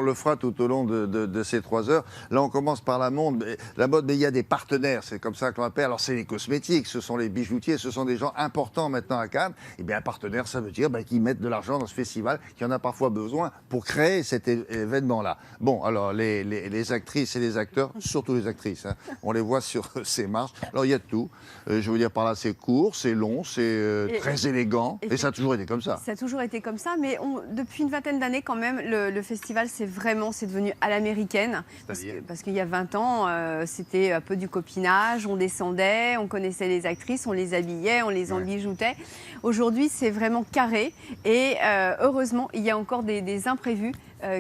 le fera tout au long de ces 3 heures. Là, on commence par la mode, mais il y a des partenaires, c'est comme ça qu'on l'appelle. Alors, c'est les cosmétiques, ce sont les bijoutiers, ce sont des gens importants maintenant à Cannes. Et bien, un partenaire, ça veut dire qu'ils mettent de l'argent dans ce festival, qu'il y en a parfois besoin pour créer cet événement-là. Bon, alors, les actrices et les acteurs, surtout les actrices, hein, on les voit sur ces marches. Alors, il y a de tout. Je veux dire par là, c'est court, c'est long, c'est très élégant. Et ça a toujours été comme ça. Ça a toujours été comme ça, mais depuis une vingtaine d'années quand même, le festival, c'est devenu à l'américaine. Parce qu'il y a 20 ans, c'était un peu du copinage, on descendait, on connaissait les actrices, on les habillait, on les enbijoutait. Aujourd'hui, c'est vraiment carré et heureusement, il y a encore des imprévus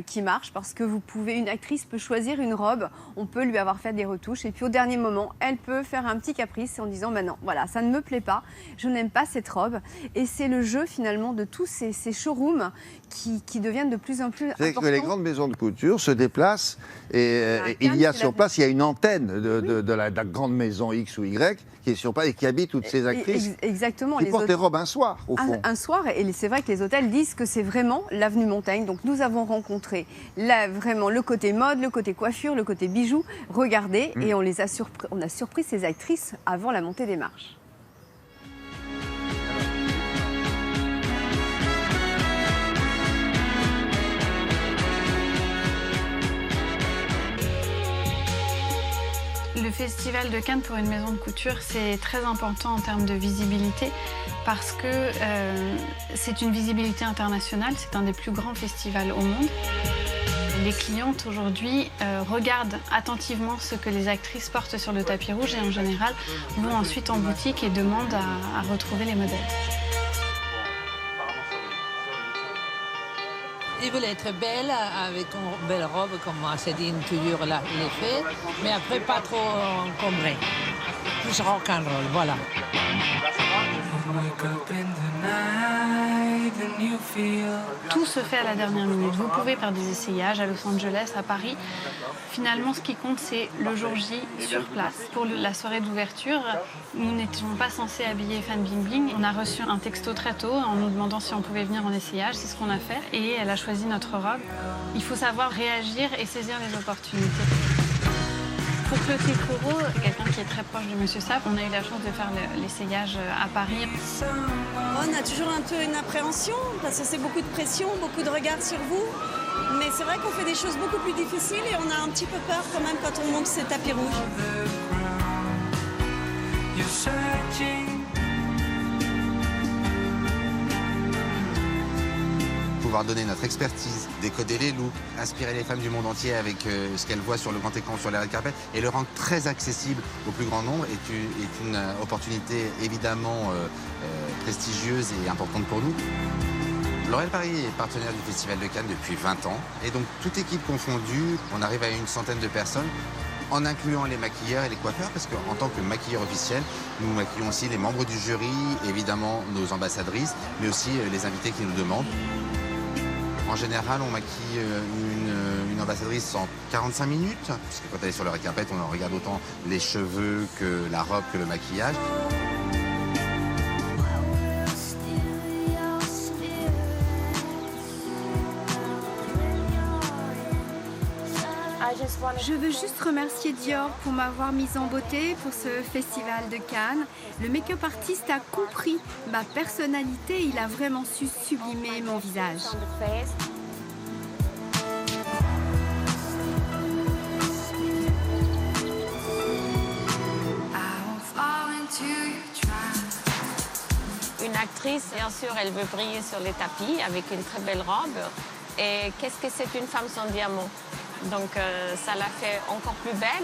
qui marchent parce que une actrice peut choisir une robe, on peut lui avoir fait des retouches et puis au dernier moment, elle peut faire un petit caprice en disant non, voilà, ça ne me plaît pas, je n'aime pas cette robe. Et c'est le jeu finalement de tous ces showrooms qui deviennent de plus en plus importants. C'est que les grandes maisons de couture se déplacent et il y a sur place, il y a une antenne de la grande maison X ou Y qui est sur place et qui habite toutes ces actrices. Exactement. Qui portent des robes un soir, au fond. Un soir, et c'est vrai que les hôtels disent que c'est vraiment l'avenue Montaigne. Donc nous avons rencontré vraiment le côté mode, le côté coiffure, le côté bijoux. Regardez, et on a surpris ces actrices avant la montée des marches. Le Festival de Cannes pour une maison de couture, c'est très important en termes de visibilité parce que c'est une visibilité internationale, c'est un des plus grands festivals au monde. Les clientes aujourd'hui regardent attentivement ce que les actrices portent sur le tapis rouge et en général vont ensuite en boutique et demandent à retrouver les modèles. Ils veulent être belles, avec une belle robe, comme Céline toujours l'a fait, mais après pas trop encombrée. Plus rock'n'roll, voilà. Tout se fait à la dernière minute. Vous pouvez faire des essayages à Los Angeles, à Paris. Finalement, ce qui compte, c'est le jour J sur place. Pour la soirée d'ouverture, nous n'étions pas censés habiller Fan Bingbing. On a reçu un texto très tôt en nous demandant si on pouvait venir en essayage. C'est ce qu'on a fait. Et elle a choisi notre robe. Il faut savoir réagir et saisir les opportunités. Pour Clotilde Courreau, quelqu'un qui est très proche de Monsieur Sapp, on a eu la chance de faire l'essayage à Paris. On a toujours un peu une appréhension parce que c'est beaucoup de pression, beaucoup de regards sur vous. Mais c'est vrai qu'on fait des choses beaucoup plus difficiles et on a un petit peu peur quand même quand on monte ces tapis rouges. Pouvoir donner notre expertise, décoder les looks, inspirer les femmes du monde entier avec ce qu'elles voient sur le grand écran, sur les red carpet, et le rendre très accessible au plus grand nombre est une opportunité évidemment prestigieuse et importante pour nous. L'Oréal Paris est partenaire du Festival de Cannes depuis 20 ans, et donc toute équipe confondue, on arrive à une centaine de personnes, en incluant les maquilleurs et les coiffeurs, parce qu'en tant que maquilleur officiel, nous maquillons aussi les membres du jury, évidemment nos ambassadrices, mais aussi les invités qui nous demandent. En général, on maquille une ambassadrice en 45 minutes, parce que quand elle est sur le red carpet, on regarde autant les cheveux que la robe, que le maquillage. Je veux juste remercier Dior pour m'avoir mise en beauté pour ce festival de Cannes. Le make-up artiste a compris ma personnalité, il a vraiment su sublimer mon visage. Une actrice, bien sûr, elle veut briller sur les tapis avec une très belle robe. Et qu'est-ce que c'est une femme sans diamant? Donc ça la fait encore plus belle.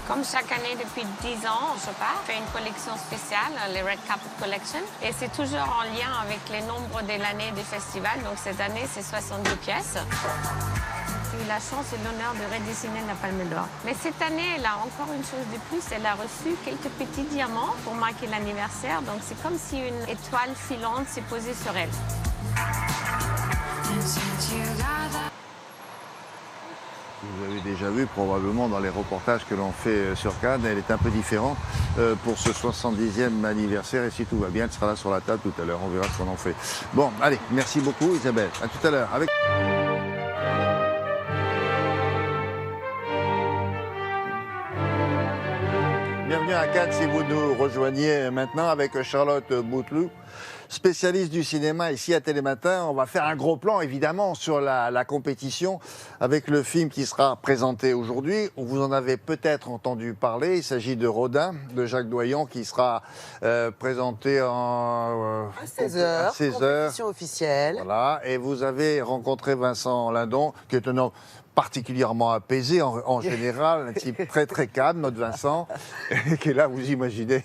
Comme chaque année depuis 10 ans, je fais une collection spéciale, les Red Carpet Collection. Et c'est toujours en lien avec les nombres de l'année du festival. Donc cette année, c'est 62 pièces. J'ai eu la chance et l'honneur de redessiner la Palme d'Or. Mais cette année, elle a encore une chose de plus. Elle a reçu quelques petits diamants pour marquer l'anniversaire. Donc c'est comme si une étoile filante s'est posée sur elle. Vous avez déjà vu probablement dans les reportages que l'on fait sur Cannes, elle est un peu différente pour ce 70e anniversaire et si tout va bien, elle sera là sur la table tout à l'heure, on verra ce qu'on en fait. Bon, allez, merci beaucoup Isabelle, à tout à l'heure. Bienvenue à Cannes si vous nous rejoignez maintenant avec Charlotte Bouteloup, spécialiste du cinéma ici à Télématin. On va faire un gros plan évidemment sur la compétition avec le film qui sera présenté aujourd'hui. Vous en avez peut-être entendu parler. Il s'agit de Rodin de Jacques Doyon qui sera présenté à 16h. À 16h. Compétition officielle. Voilà. Et vous avez rencontré Vincent Lindon, qui est un homme particulièrement apaisé en général, un type très très calme, notre Vincent, et qui est là, vous imaginez,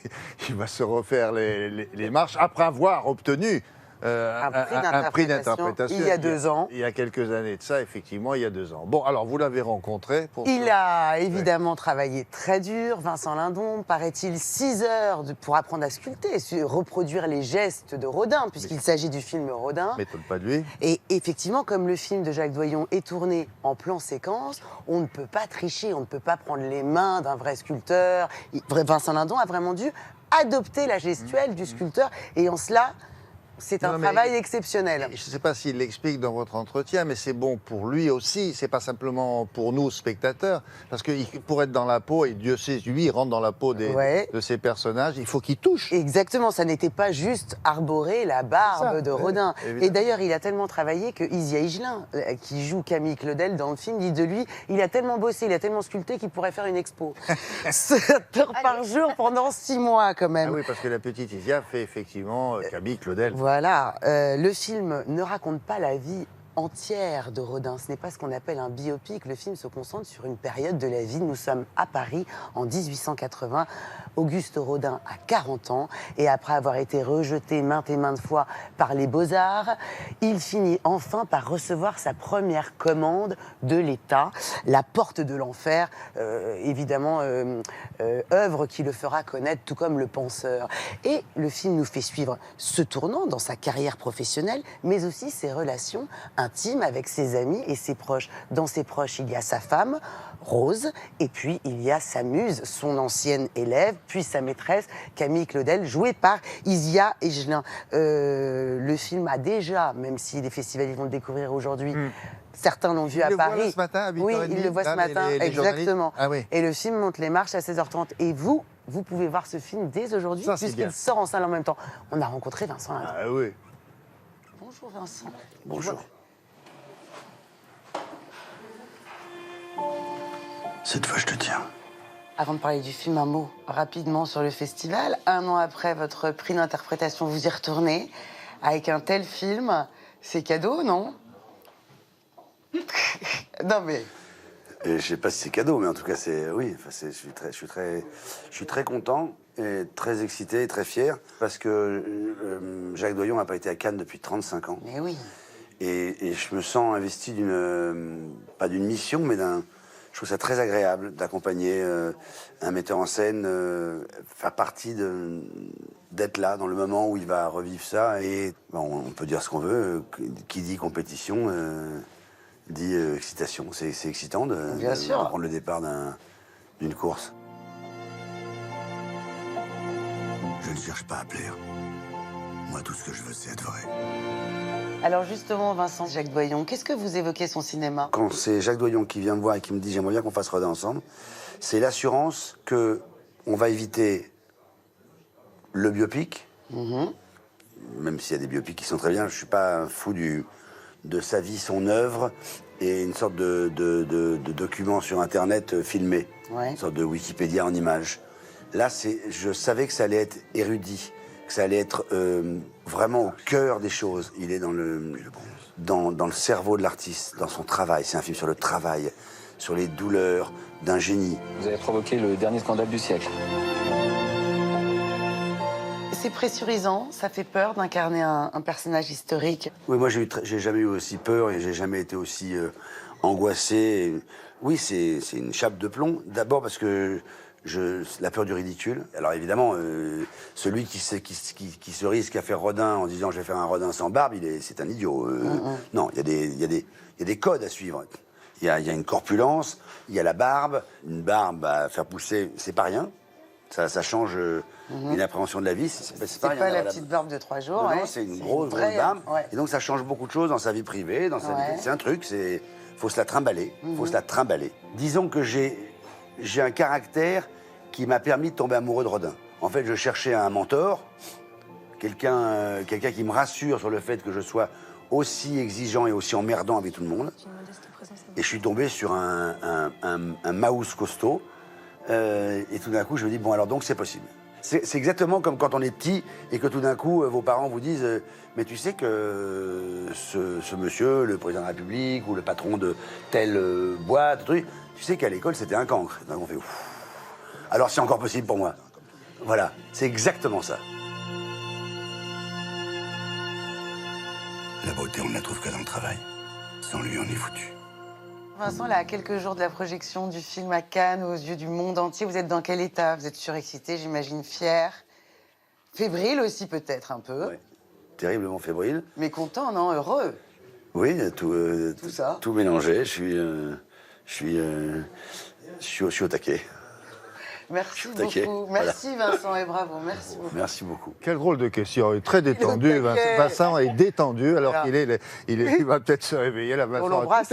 il va se refaire les marches après avoir obtenu un prix d'interprétation. Il y a 2 ans. Il y a quelques années de ça, effectivement, il y a 2 ans. Bon, alors vous l'avez rencontré pour... Il a évidemment travaillé très dur, Vincent Lindon, paraît-il 6 heures pour apprendre à sculpter, reproduire les gestes de Rodin, puisqu'il s'agit du film Rodin. M'étonne pas de lui. Et effectivement, comme le film de Jacques Doyon est tourné en plan séquence, on ne peut pas tricher, on ne peut pas prendre les mains d'un vrai sculpteur. Vincent Lindon a vraiment dû adopter la gestuelle du sculpteur, et en cela... C'est un travail exceptionnel. Je ne sais pas s'il l'explique dans votre entretien, mais c'est bon pour lui aussi. C'est pas simplement pour nous, spectateurs. Parce que pour être dans la peau, et Dieu sait, lui, il rentre dans la peau de ses personnages, il faut qu'il touche. Exactement, ça n'était pas juste arborer la barbe de Rodin. Et d'ailleurs, il a tellement travaillé que Isia Higelin, qui joue Camille Claudel dans le film, dit de lui, il a tellement bossé, il a tellement sculpté qu'il pourrait faire une expo. 7 heures par jour pendant 6 mois, quand même. Ah oui, parce que la petite Isia fait effectivement Camille Claudel. Voilà, le film ne raconte pas la vie entière de Rodin. Ce n'est pas ce qu'on appelle un biopic. Le film se concentre sur une période de la vie. Nous sommes à Paris en 1880. Auguste Rodin a 40 ans et après avoir été rejeté maintes et maintes fois par les Beaux-Arts, il finit enfin par recevoir sa première commande de l'État, La Porte de l'Enfer, évidemment œuvre qui le fera connaître, tout comme Le Penseur. Et le film nous fait suivre ce tournant dans sa carrière professionnelle, mais aussi ses relations intime avec ses amis et ses proches. Dans ses proches, il y a sa femme, Rose, et puis il y a sa muse, son ancienne élève, puis sa maîtresse, Camille Claudel, jouée par Isia Higelin. Le film a déjà, même si les festivals vont le découvrir aujourd'hui, certains l'ont vu à Paris. Le voit ce matin à 8h30, oui, il le voit ce matin, exactement. Ah oui. Et le film monte les marches à 16h30. Et vous pouvez voir ce film dès aujourd'hui, puisqu'il sort en salle en même temps. On a rencontré Vincent Lindon. Ah oui. Bonjour Vincent. Bonjour. Cette fois, je te tiens. Avant de parler du film, un mot rapidement sur le festival. 1 an après votre prix d'interprétation, vous y retournez. Avec un tel film, c'est cadeau, non? Non mais... Et je sais pas si c'est cadeau, mais en tout cas, c'est... Oui, enfin, je suis très content et très excité et très fier parce que Jacques Doyon n'a pas été à Cannes depuis 35 ans. Mais oui. Et je me sens investi pas d'une mission, mais je trouve ça très agréable d'accompagner un metteur en scène, faire partie d'être là dans le moment où il va revivre ça. Et bon, on peut dire ce qu'on veut. Qui dit compétition dit excitation. C'est excitant de prendre le départ d'une course. Je ne cherche pas à plaire. Moi, tout ce que je veux, c'est être vrai. Alors justement, Vincent, Jacques Doyon, qu'est-ce que vous évoquez son cinéma? Quand c'est Jacques Doyon qui vient me voir et qui me dit « j'aimerais bien qu'on fasse Rodin ensemble », c'est l'assurance qu'on va éviter le biopic, même s'il y a des biopics qui sont très bien. Je ne suis pas un fou de sa vie, son œuvre, et une sorte de document sur Internet filmé, une sorte de Wikipédia en images. Là, je savais que ça allait être érudit, que ça allait être vraiment au cœur des choses. Il est dans le cerveau de l'artiste, dans son travail. C'est un film sur le travail, sur les douleurs d'un génie. Vous avez provoqué le dernier scandale du siècle. C'est pressurisant, ça fait peur d'incarner un personnage historique. Oui, moi, j'ai jamais eu aussi peur et j'ai jamais été aussi angoissé. Oui, c'est une chape de plomb. D'abord parce que la peur du ridicule. Alors évidemment, celui qui se risque à faire Rodin en disant je vais faire un Rodin sans barbe, c'est un idiot. Non, il y a des codes à suivre. Il y a une corpulence, il y a la barbe. Une barbe à faire pousser, c'est pas rien. Ça change une appréhension de la vie. C'est pas rien. La petite barbe de 3 jours. Non, c'est une grosse barbe. Ouais. Et donc ça change beaucoup de choses dans sa vie privée, dans sa vie. C'est un truc. Faut se la trimballer. Faut se la trimballer. Disons que j'ai un caractère qui m'a permis de tomber amoureux de Rodin. En fait, je cherchais un mentor, quelqu'un qui me rassure sur le fait que je sois aussi exigeant et aussi emmerdant avec tout le monde. Et je suis tombé sur un mouse costaud. Et tout d'un coup, je me dis, bon, alors donc c'est possible. C'est exactement comme quand on est petit et que tout d'un coup, vos parents vous disent mais tu sais que ce monsieur, le président de la République ou le patron de telle boîte, tu sais qu'à l'école, c'était un cancre. Donc on fait ouf. Alors c'est encore possible pour moi. Voilà, c'est exactement ça. La beauté, on ne la trouve que dans le travail. Sans lui, on est foutu. Vincent, là, à quelques jours de la projection du film à Cannes, aux yeux du monde entier, vous êtes dans quel état? Vous êtes surexcité, j'imagine, fier, fébrile aussi peut-être un peu. Ouais. Terriblement fébrile. Mais content, non? Heureux? Oui, tout ça. Tout mélangé. Je suis au taquet. Merci beaucoup. Merci Vincent et bravo. Merci beaucoup. Merci beaucoup. Quel drôle de question. Il est très détendu. Vincent est détendu alors qu'il va peut-être se réveiller. Là, On l'embrasse.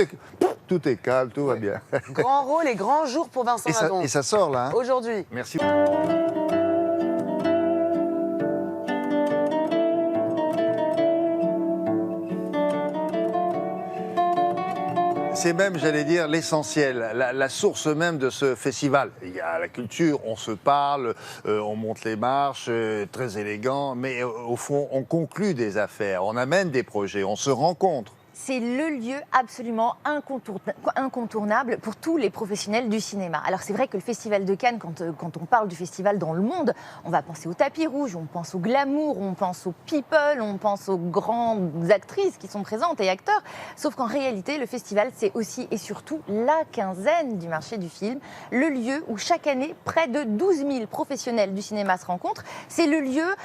Tout est calme, tout va bien. Grand rôle et grand jour pour Vincent Lindon. Et ça sort là. Hein. Aujourd'hui. Merci. C'est même, j'allais dire, l'essentiel, la source même de ce festival. Il y a la culture, on se parle, on monte les marches, très élégant, mais au fond, on conclut des affaires, on amène des projets, on se rencontre. C'est le lieu absolument incontournable pour tous les professionnels du cinéma. Alors c'est vrai que le Festival de Cannes, quand on parle du festival dans le monde, on va penser au tapis rouge, on pense au glamour, on pense aux people, on pense aux grandes actrices qui sont présentes et acteurs. Sauf qu'en réalité, le festival, c'est aussi et surtout la quinzaine du marché du film, le lieu où chaque année, près de 12 000 professionnels du cinéma se rencontrent. C'est le lieu,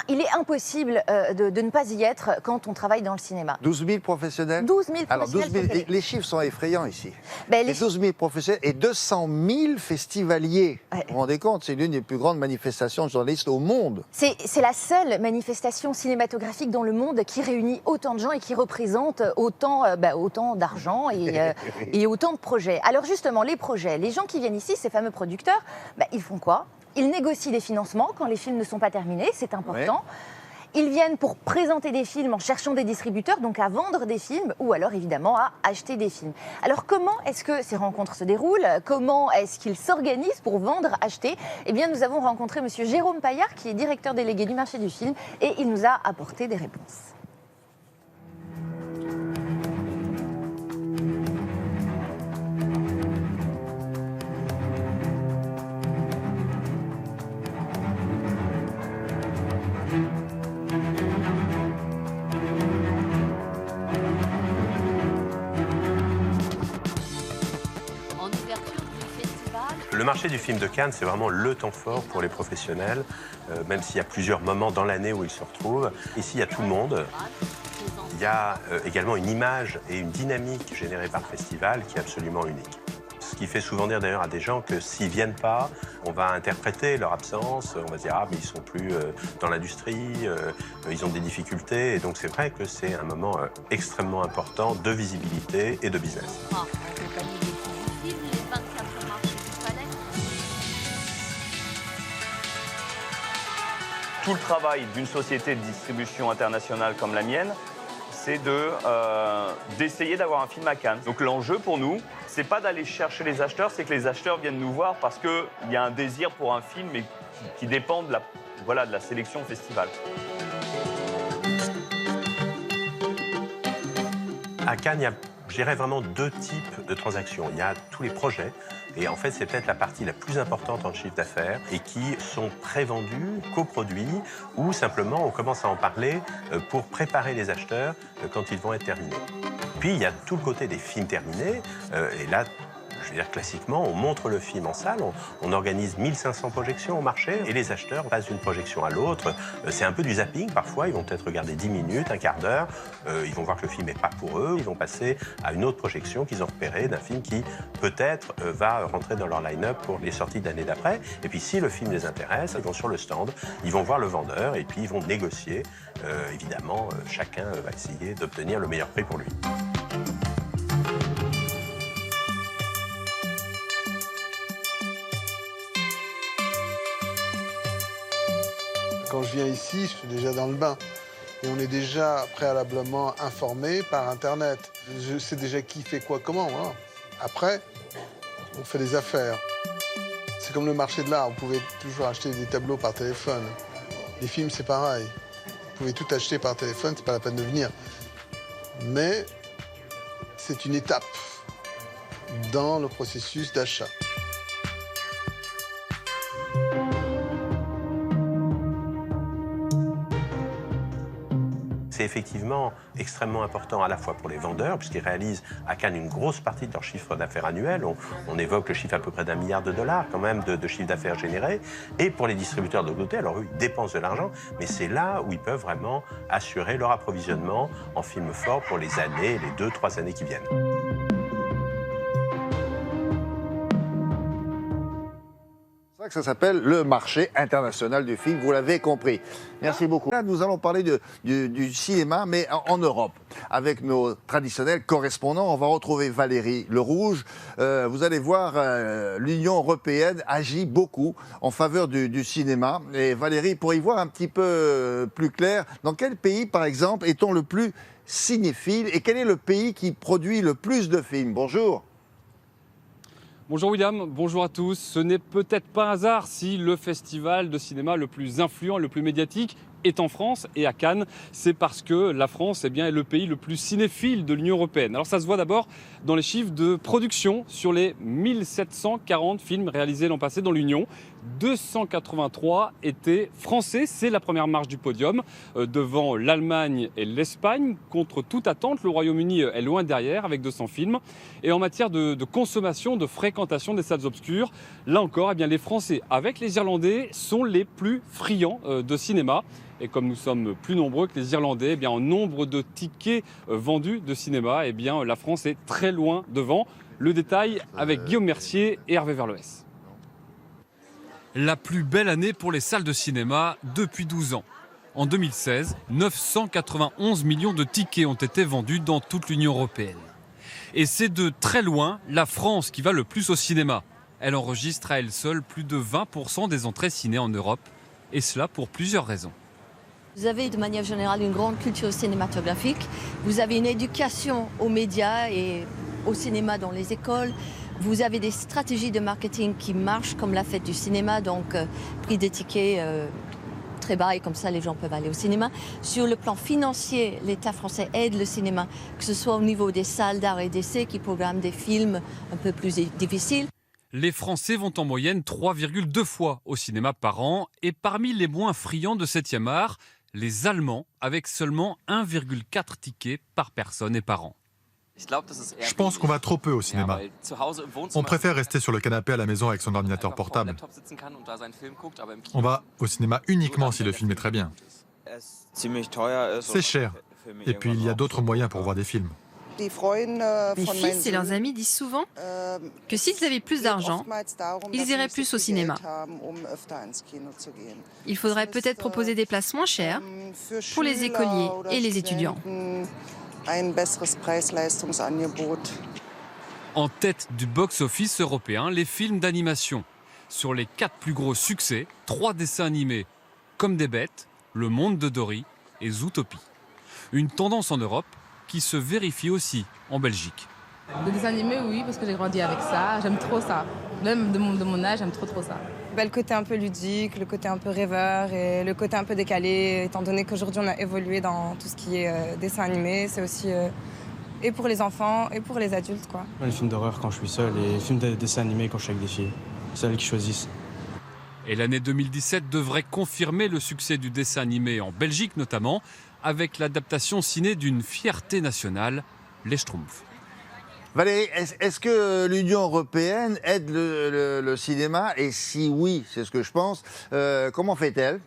il est impossible de ne pas y être quand on travaille dans le cinéma. 12 000 professionnels 12 000 professionnels. Alors, 12 000, les chiffres sont effrayants ici. Ben, les 12 000 professionnels et 200 000 festivaliers. Ouais. Vous vous rendez compte, c'est l'une des plus grandes manifestations de journalistes au monde. C'est la seule manifestation cinématographique dans le monde qui réunit autant de gens et qui représente autant d'argent et autant de projets. Alors justement, les projets, les gens qui viennent ici, ces fameux producteurs, ils font quoi? Ils négocient des financements quand les films ne sont pas terminés, c'est important. Ouais. Ils viennent pour présenter des films en cherchant des distributeurs, donc à vendre des films, ou alors évidemment à acheter des films. Alors comment est-ce que ces rencontres se déroulent? Comment est-ce qu'ils s'organisent pour vendre, acheter? Eh bien, nous avons rencontré M. Jérôme Paillard, qui est directeur délégué du marché du film, et il nous a apporté des réponses. Le marché du film de Cannes, c'est vraiment le temps fort pour les professionnels, même s'il y a plusieurs moments dans l'année où ils se retrouvent. Ici, il y a tout le monde. Il y a également une image et une dynamique générée par le festival qui est absolument unique. Ce qui fait souvent dire d'ailleurs à des gens que s'ils ne viennent pas, on va interpréter leur absence, on va dire « Ah, mais ils ne sont plus dans l'industrie, ils ont des difficultés ». Et donc c'est vrai que c'est un moment extrêmement important de visibilité et de business. Tout le travail d'une société de distribution internationale comme la mienne, c'est d'essayer d'avoir un film à Cannes. Donc l'enjeu pour nous, c'est pas d'aller chercher les acheteurs, c'est que les acheteurs viennent nous voir parce qu'il y a un désir pour un film mais qui dépend de la sélection au festival. À Cannes, il y a, je dirais, vraiment deux types de transactions. Il y a tous les projets. Et en fait, c'est peut-être la partie la plus importante en chiffre d'affaires et qui sont prévendus, coproduits ou simplement on commence à en parler pour préparer les acheteurs quand ils vont être terminés. Puis il y a tout le côté des films terminés et là, je veux dire, classiquement, on montre le film en salle, on organise 1500 projections au marché et les acheteurs passent d'une projection à l'autre. C'est un peu du zapping parfois, ils vont peut-être regarder 10 minutes, un quart d'heure, ils vont voir que le film n'est pas pour eux, ils vont passer à une autre projection qu'ils ont repérée d'un film qui peut-être va rentrer dans leur line-up pour les sorties d'année d'après. Et puis si le film les intéresse, ils vont sur le stand, ils vont voir le vendeur et puis ils vont négocier. Évidemment, chacun va essayer d'obtenir le meilleur prix pour lui. Quand je viens ici, je suis déjà dans le bain. Et on est déjà préalablement informé par Internet. Je sais déjà qui fait quoi, comment. Voilà. Après, on fait des affaires. C'est comme le marché de l'art. Vous pouvez toujours acheter des tableaux par téléphone. Les films, c'est pareil. Vous pouvez tout acheter par téléphone, c'est pas la peine de venir. Mais c'est une étape dans le processus d'achat. C'est effectivement extrêmement important à la fois pour les vendeurs, puisqu'ils réalisent à Cannes une grosse partie de leur chiffre d'affaires annuel. On évoque le chiffre à peu près d'1 milliard de dollars quand même de chiffre d'affaires généré. Et pour les distributeurs de l'autre côté, alors eux, ils dépensent de l'argent, mais c'est là où ils peuvent vraiment assurer leur approvisionnement en films forts pour les années, les 2-3 années qui viennent. C'est ça que ça s'appelle le marché international du film, vous l'avez compris. Merci beaucoup. Là, nous allons parler du cinéma, mais en Europe. Avec nos traditionnels correspondants, on va retrouver Valérie Le Rouge. Vous allez voir, l'Union européenne agit beaucoup en faveur du cinéma. Et Valérie, pour y voir un petit peu plus clair, dans quel pays, par exemple, est-on le plus cinéphile et quel est le pays qui produit le plus de films? Bonjour. Bonjour William, bonjour à tous. Ce n'est peut-être pas un hasard si le festival de cinéma le plus influent, le plus médiatique est en France et à Cannes. C'est parce que la France est le pays le plus cinéphile de l'Union européenne. Alors ça se voit d'abord dans les chiffres de production. Sur les 1740 films réalisés l'an passé dans l'Union, 283 étaient français. C'est la première marche du podium, devant l'Allemagne et l'Espagne. Contre toute attente, le Royaume-Uni est loin derrière avec 200 films. Et en matière de consommation, de fréquentation des salles obscures, là encore, les Français avec les Irlandais sont les plus friands de cinéma. Et comme nous sommes plus nombreux que les Irlandais, en nombre de tickets vendus de cinéma, la France est très loin devant. Le détail avec Guillaume Mercier et Hervé Verloès. La plus belle année pour les salles de cinéma depuis 12 ans. En 2016, 991 millions de tickets ont été vendus dans toute l'Union européenne. Et c'est de très loin la France qui va le plus au cinéma. Elle enregistre à elle seule plus de 20% des entrées ciné en Europe. Et cela pour plusieurs raisons. Vous avez de manière générale une grande culture cinématographique. Vous avez une éducation aux médias et au cinéma dans les écoles. Vous avez des stratégies de marketing qui marchent comme la fête du cinéma, donc prix des tickets très bas et comme ça les gens peuvent aller au cinéma. Sur le plan financier, l'État français aide le cinéma, que ce soit au niveau des salles d'art et d'essai qui programment des films un peu plus difficiles. Les Français vont en moyenne 3,2 fois au cinéma par an et parmi les moins friands de 7e art, les Allemands avec seulement 1,4 tickets par personne et par an. Je pense qu'on va trop peu au cinéma. On préfère rester sur le canapé à la maison avec son ordinateur portable. On va au cinéma uniquement si le film est très bien. C'est cher. Et puis il y a d'autres moyens pour voir des films. Mes fils et leurs amis disent souvent que s'ils avaient plus d'argent, ils iraient plus au cinéma. Il faudrait peut-être proposer des places moins chères pour les écoliers et les étudiants. En tête du box-office européen, les films d'animation. Sur les 4 plus gros succès, 3 dessins animés, Comme des bêtes, Le Monde de Dory et Zootopie. Une tendance en Europe qui se vérifie aussi en Belgique. Le dessin animé, oui, parce que j'ai grandi avec ça. J'aime trop ça. Même de mon âge, j'aime trop ça. Le côté un peu ludique, le côté un peu rêveur et le côté un peu décalé, étant donné qu'aujourd'hui on a évolué dans tout ce qui est dessin animé, c'est aussi et pour les enfants et pour les adultes, quoi. Les films d'horreur quand je suis seul et les films de dessin animé quand je suis avec des filles. C'est elles qui choisissent. Et l'année 2017 devrait confirmer le succès du dessin animé en Belgique notamment, avec l'adaptation ciné d'une fierté nationale, Les Schtroumpfs. Valérie, est-ce que l'Union européenne aide le cinéma? Et si oui, c'est ce que je pense, comment fait-elle?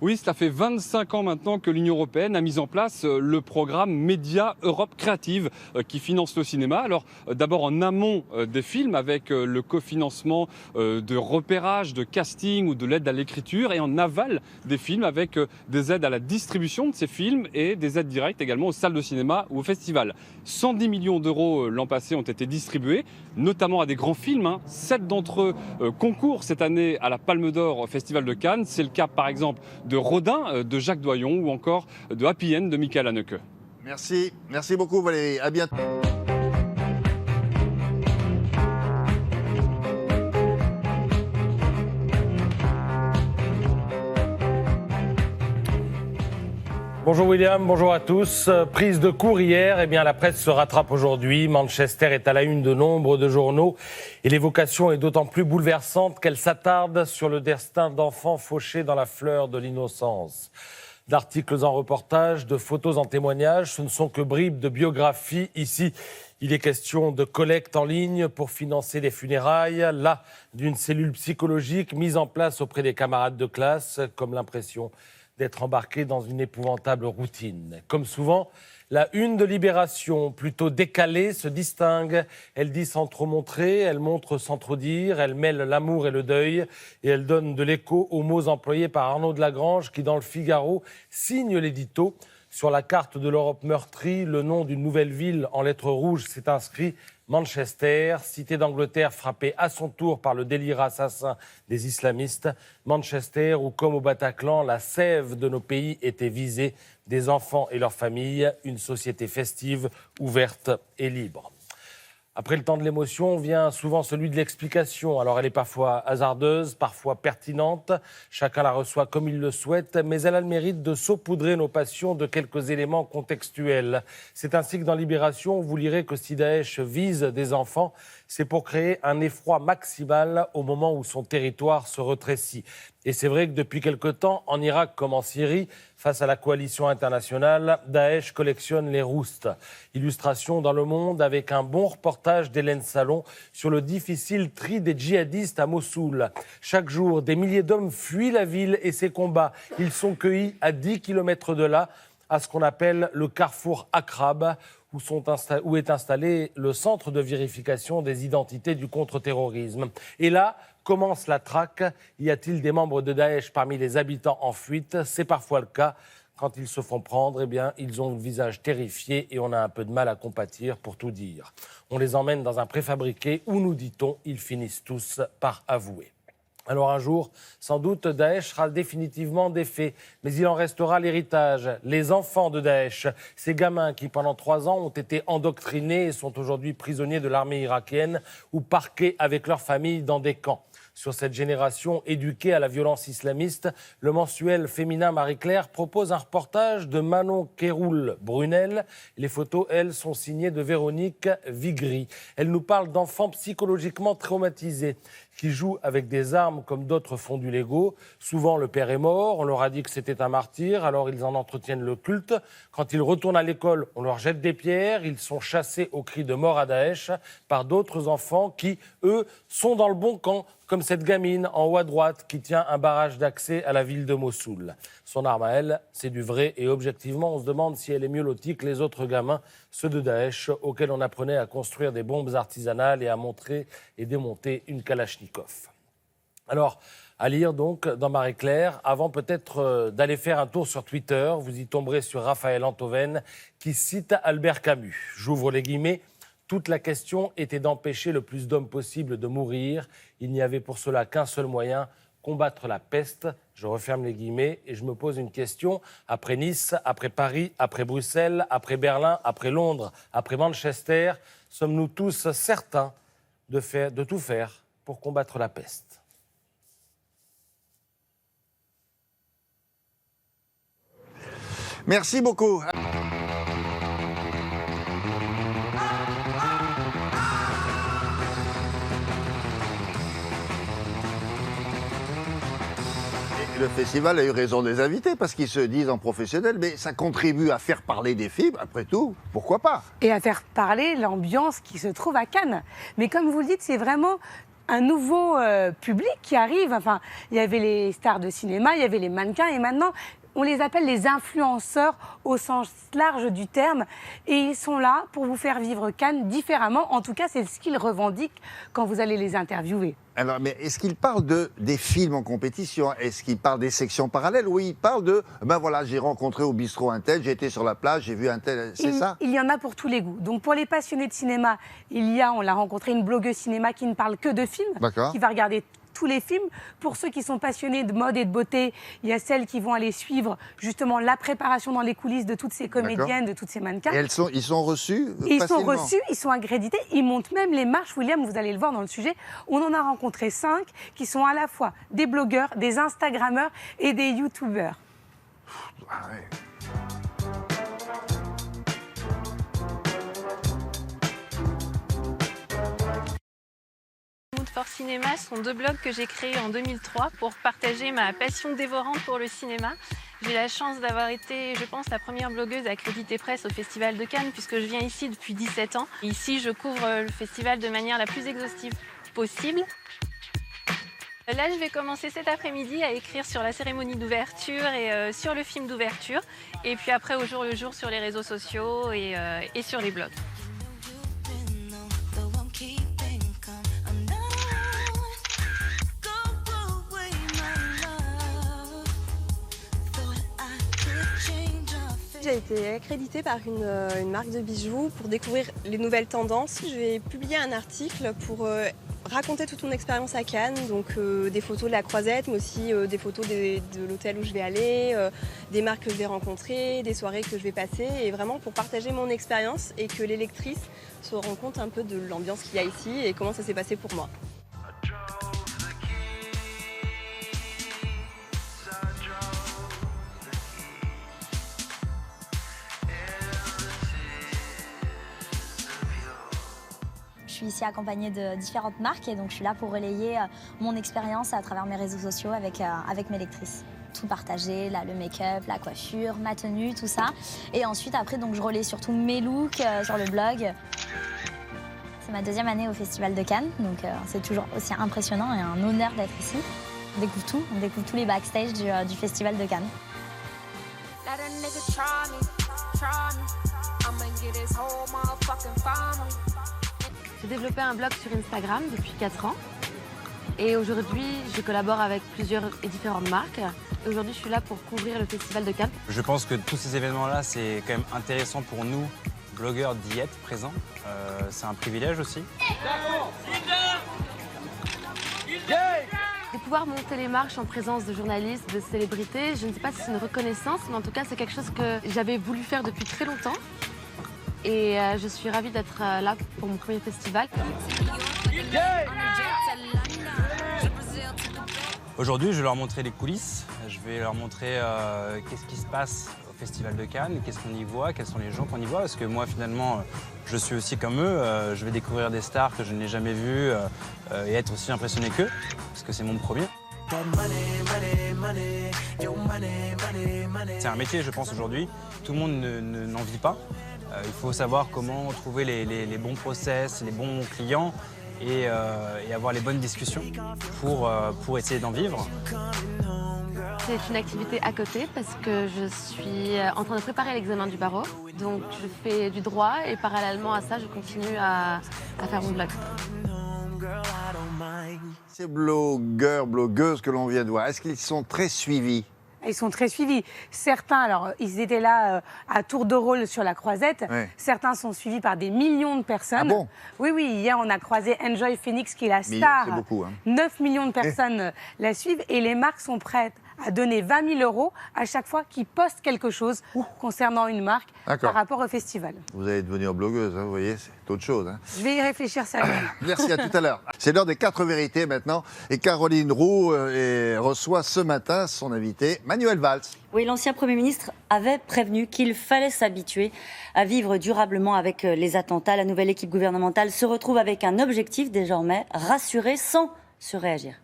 Oui, cela fait 25 ans maintenant que l'Union européenne a mis en place le programme Média Europe Créative qui finance le cinéma. Alors d'abord en amont des films avec le cofinancement de repérage, de casting ou de l'aide à l'écriture, et en aval des films avec des aides à la distribution de ces films et des aides directes également aux salles de cinéma ou aux festivals. 110 millions d'euros l'an passé ont été distribués, notamment à des grands films. 7 d'entre eux concourent cette année à la Palme d'Or au Festival de Cannes. C'est le cas par exemple de Rodin de Jacques Doyon ou encore de Happy End de Michael Haneke. Merci beaucoup Valérie, à bientôt. Bonjour William, bonjour à tous. Prise de court hier, eh bien la presse se rattrape aujourd'hui. Manchester est à la une de nombre de journaux et l'évocation est d'autant plus bouleversante qu'elle s'attarde sur le destin d'enfants fauchés dans la fleur de l'innocence. D'articles en reportage, de photos en témoignages, ce ne sont que bribes de biographies. Ici, il est question de collecte en ligne pour financer les funérailles, là d'une cellule psychologique mise en place auprès des camarades de classe, comme l'impression d'être embarqué dans une épouvantable routine. Comme souvent, la une de Libération, plutôt décalée, se distingue. Elle dit sans trop montrer, elle montre sans trop dire, elle mêle l'amour et le deuil, et elle donne de l'écho aux mots employés par Arnaud de Lagrange, qui, dans le Figaro, signe l'édito. Sur la carte de l'Europe meurtrie, le nom d'une nouvelle ville en lettres rouges s'est inscrit: Manchester, cité d'Angleterre frappée à son tour par le délire assassin des islamistes. Manchester où, comme au Bataclan, la sève de nos pays était visée, des enfants et leurs familles, une société festive, ouverte et libre. Après le temps de l'émotion vient souvent celui de l'explication. Alors elle est parfois hasardeuse, parfois pertinente. Chacun la reçoit comme il le souhaite, mais elle a le mérite de saupoudrer nos passions de quelques éléments contextuels. C'est ainsi que dans Libération, vous lirez que si Daesh vise des enfants, c'est pour créer un effroi maximal au moment où son territoire se rétrécit. Et c'est vrai que depuis quelque temps, en Irak comme en Syrie, face à la coalition internationale, Daesh collectionne les roustes. Illustration dans Le Monde avec un bon reportage d'Hélène Salon sur le difficile tri des djihadistes à Mossoul. Chaque jour, des milliers d'hommes fuient la ville et ses combats. Ils sont cueillis à 10 km de là, à ce qu'on appelle le carrefour Akrab, où est installé le centre de vérification des identités du contre-terrorisme. Et là commence la traque. Y a-t-il des membres de Daesh parmi les habitants en fuite? C'est parfois le cas. Quand ils se font prendre, eh bien, ils ont le visage terrifié et on a un peu de mal à compatir, pour tout dire. On les emmène dans un préfabriqué où, nous dit-on, ils finissent tous par avouer. Alors un jour, sans doute, Daesh sera définitivement défait, mais il en restera l'héritage, les enfants de Daesh, ces gamins qui, pendant 3 ans, ont été endoctrinés et sont aujourd'hui prisonniers de l'armée irakienne ou parqués avec leurs familles dans des camps. Sur cette génération éduquée à la violence islamiste, le mensuel féminin Marie-Claire propose un reportage de Manon Kéroul-Brunel. Les photos, elles, sont signées de Véronique Vigry. Elle nous parle d'enfants psychologiquement traumatisés qui jouent avec des armes comme d'autres font du Lego. Souvent, le père est mort, on leur a dit que c'était un martyr, alors ils en entretiennent le culte. Quand ils retournent à l'école, on leur jette des pierres, ils sont chassés au cri de mort à Daesh par d'autres enfants qui, eux, sont dans le bon camp, comme cette gamine en haut à droite qui tient un barrage d'accès à la ville de Mossoul. Son arme à elle, c'est du vrai, et objectivement, on se demande si elle est mieux lotie que les autres gamins, ceux de Daesh, auxquels on apprenait à construire des bombes artisanales et à montrer et démonter une Kalachnikov. Alors, à lire donc dans Marie-Claire, avant peut-être d'aller faire un tour sur Twitter, vous y tomberez sur Raphaël Antoven qui cite Albert Camus. J'ouvre les guillemets. Toute la question était d'empêcher le plus d'hommes possible de mourir. Il n'y avait pour cela qu'un seul moyen, combattre la peste. Je referme les guillemets et je me pose une question. Après Nice, après Paris, après Bruxelles, après Berlin, après Londres, après Manchester, sommes-nous tous certains de tout faire pour combattre la peste? Merci beaucoup. Le festival a eu raison des invités parce qu'ils se disent en professionnels, mais ça contribue à faire parler des films, après tout, pourquoi pas? Et à faire parler l'ambiance qui se trouve à Cannes. Mais comme vous le dites, c'est vraiment un nouveau public qui arrive. Enfin, il y avait les stars de cinéma, il y avait les mannequins, et maintenant, on les appelle les influenceurs au sens large du terme. Et ils sont là pour vous faire vivre Cannes différemment. En tout cas, c'est ce qu'ils revendiquent quand vous allez les interviewer. Alors, mais est-ce qu'il parle des films en compétition? Est-ce qu'il parle des sections parallèles? Oui, il parle de, ben voilà, j'ai rencontré au bistrot un tel, j'ai été sur la plage, j'ai vu un tel, c'est ça? Il y en a pour tous les goûts. Donc pour les passionnés de cinéma, on l'a rencontré, une blogueuse cinéma qui ne parle que de films, qui va regarder tous les films. Pour ceux qui sont passionnés de mode et de beauté, il y a celles qui vont aller suivre justement la préparation dans les coulisses de toutes ces comédiennes, de toutes ces mannequins. Et ils sont reçus Ils sont reçus, ils sont accrédités, ils montent même les marches. William, vous allez le voir dans le sujet, on en a rencontré 5 qui sont à la fois des blogueurs, des Instagrammeurs et des YouTubeurs. Ah ouais. Mood for Cinéma sont 2 blogs que j'ai créés en 2003 pour partager ma passion dévorante pour le cinéma. J'ai la chance d'avoir été, je pense, la première blogueuse accréditée presse au Festival de Cannes puisque je viens ici depuis 17 ans. Ici, je couvre le festival de manière la plus exhaustive possible. Là, je vais commencer cet après-midi à écrire sur la cérémonie d'ouverture et sur le film d'ouverture. Et puis après, au jour le jour, sur les réseaux sociaux et sur les blogs. J'ai été accréditée par une marque de bijoux pour découvrir les nouvelles tendances. Je vais publier un article pour raconter toute mon expérience à Cannes, donc des photos de la croisette, mais aussi des photos de l'hôtel où je vais aller, des marques que je vais rencontrer, des soirées que je vais passer, et vraiment pour partager mon expérience et que les lectrices se rendent compte un peu de l'ambiance qu'il y a ici et comment ça s'est passé pour moi. Je suis ici accompagnée de différentes marques et donc je suis là pour relayer mon expérience à travers mes réseaux sociaux avec mes lectrices. Tout partager, là, le make-up, la coiffure, ma tenue, tout ça. Et ensuite, après, donc, je relaie surtout mes looks sur le blog. C'est ma 2e année au Festival de Cannes, donc c'est toujours aussi impressionnant et un honneur d'être ici. On découvre tout, on découvre tous les backstage du Festival de Cannes. J'ai développé un blog sur Instagram depuis 4 ans et aujourd'hui je collabore avec plusieurs et différentes marques. Aujourd'hui je suis là pour couvrir le Festival de Cannes. Je pense que tous ces événements-là, c'est quand même intéressant pour nous, blogueurs, d'y être présents. C'est un privilège aussi. De pouvoir monter les marches en présence de journalistes, de célébrités, je ne sais pas si c'est une reconnaissance, mais en tout cas c'est quelque chose que j'avais voulu faire depuis très longtemps. Et je suis ravie d'être là pour mon premier festival. Aujourd'hui, je vais leur montrer les coulisses. Je vais leur montrer qu'est-ce qui se passe au Festival de Cannes, qu'est-ce qu'on y voit, quels sont les gens qu'on y voit. Parce que moi, finalement, je suis aussi comme eux. Je vais découvrir des stars que je n'ai jamais vues et être aussi impressionné qu'eux, parce que c'est mon premier. C'est un métier, je pense, aujourd'hui. Tout le monde n'en vit pas. Il faut savoir comment trouver les bons process, les bons clients et avoir les bonnes discussions pour essayer d'en vivre. C'est une activité à côté parce que je suis en train de préparer l'examen du barreau. Donc je fais du droit et parallèlement à ça, je continue à faire mon blog. Ces blogueurs, blogueuses que l'on vient de voir, est-ce qu'ils sont très suivis? Ils sont très suivis. Certains, alors, ils étaient là à tour de rôle sur la croisette. Ouais. Certains sont suivis par des millions de personnes. Ah bon? Oui, oui. Hier, on a croisé Enjoy Phoenix, qui est la star. C'est beaucoup, hein. 9 millions de personnes la suivent et les marques sont prêtes à donner 20 000 € à chaque fois qu'ils postent quelque chose concernant une marque par rapport au festival. Vous allez devenir blogueuse, hein, vous voyez, c'est autre chose. Hein. Je vais y réfléchir sérieusement. Merci, à tout à l'heure. C'est l'heure des 4 vérités maintenant. Et Caroline Roux reçoit ce matin son invité, Manuel Valls. Oui, l'ancien Premier ministre avait prévenu qu'il fallait s'habituer à vivre durablement avec les attentats. La nouvelle équipe gouvernementale se retrouve avec un objectif désormais, rassurer sans surréagir.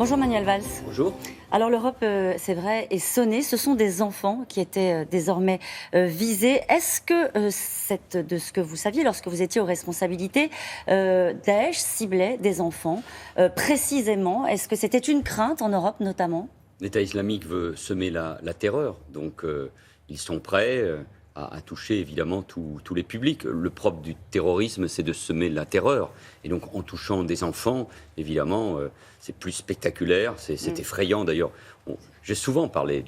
Bonjour Manuel Valls. Bonjour. Alors l'Europe, c'est vrai, est sonnée. Ce sont des enfants qui étaient désormais visés. Est-ce que, de ce que vous saviez lorsque vous étiez aux responsabilités, Daesh ciblait des enfants précisément? Est-ce que c'était une crainte en Europe notamment? L'État islamique veut semer la terreur, donc ils sont prêts à toucher évidemment tous les publics. Le propre du terrorisme, c'est de semer la terreur. Et donc en touchant des enfants, évidemment, c'est plus spectaculaire, c'est effrayant d'ailleurs. J'ai souvent parlé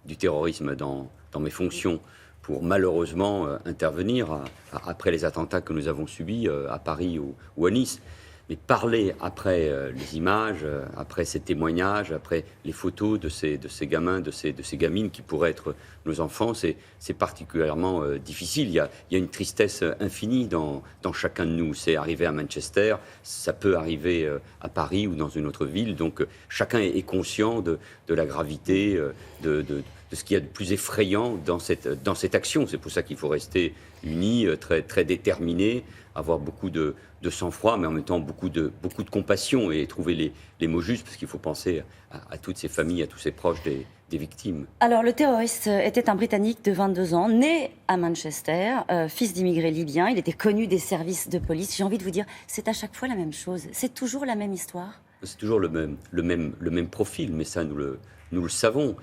du terrorisme dans mes fonctions pour malheureusement intervenir après les attentats que nous avons subis à Paris ou à Nice. Mais parler après les images, après ces témoignages, après les photos de ces gamins, de ces gamines qui pourraient être nos enfants, c'est particulièrement difficile. Il y a une tristesse infinie dans chacun de nous. C'est arrivé à Manchester, ça peut arriver à Paris ou dans une autre ville. Donc chacun est conscient de la gravité, de ce qu'il y a de plus effrayant dans cette action. C'est pour ça qu'il faut rester unis, très déterminés, avoir beaucoup de sang-froid, mais en même temps beaucoup de compassion et trouver les mots justes, parce qu'il faut penser à toutes ces familles, à tous ces proches des victimes. Alors, le terroriste était un Britannique de 22 ans, né à Manchester, fils d'immigrés libyens. Il était connu des services de police. J'ai envie de vous dire, c'est à chaque fois la même chose. C'est toujours la même histoire. C'est toujours le même profil, mais ça, nous le savons.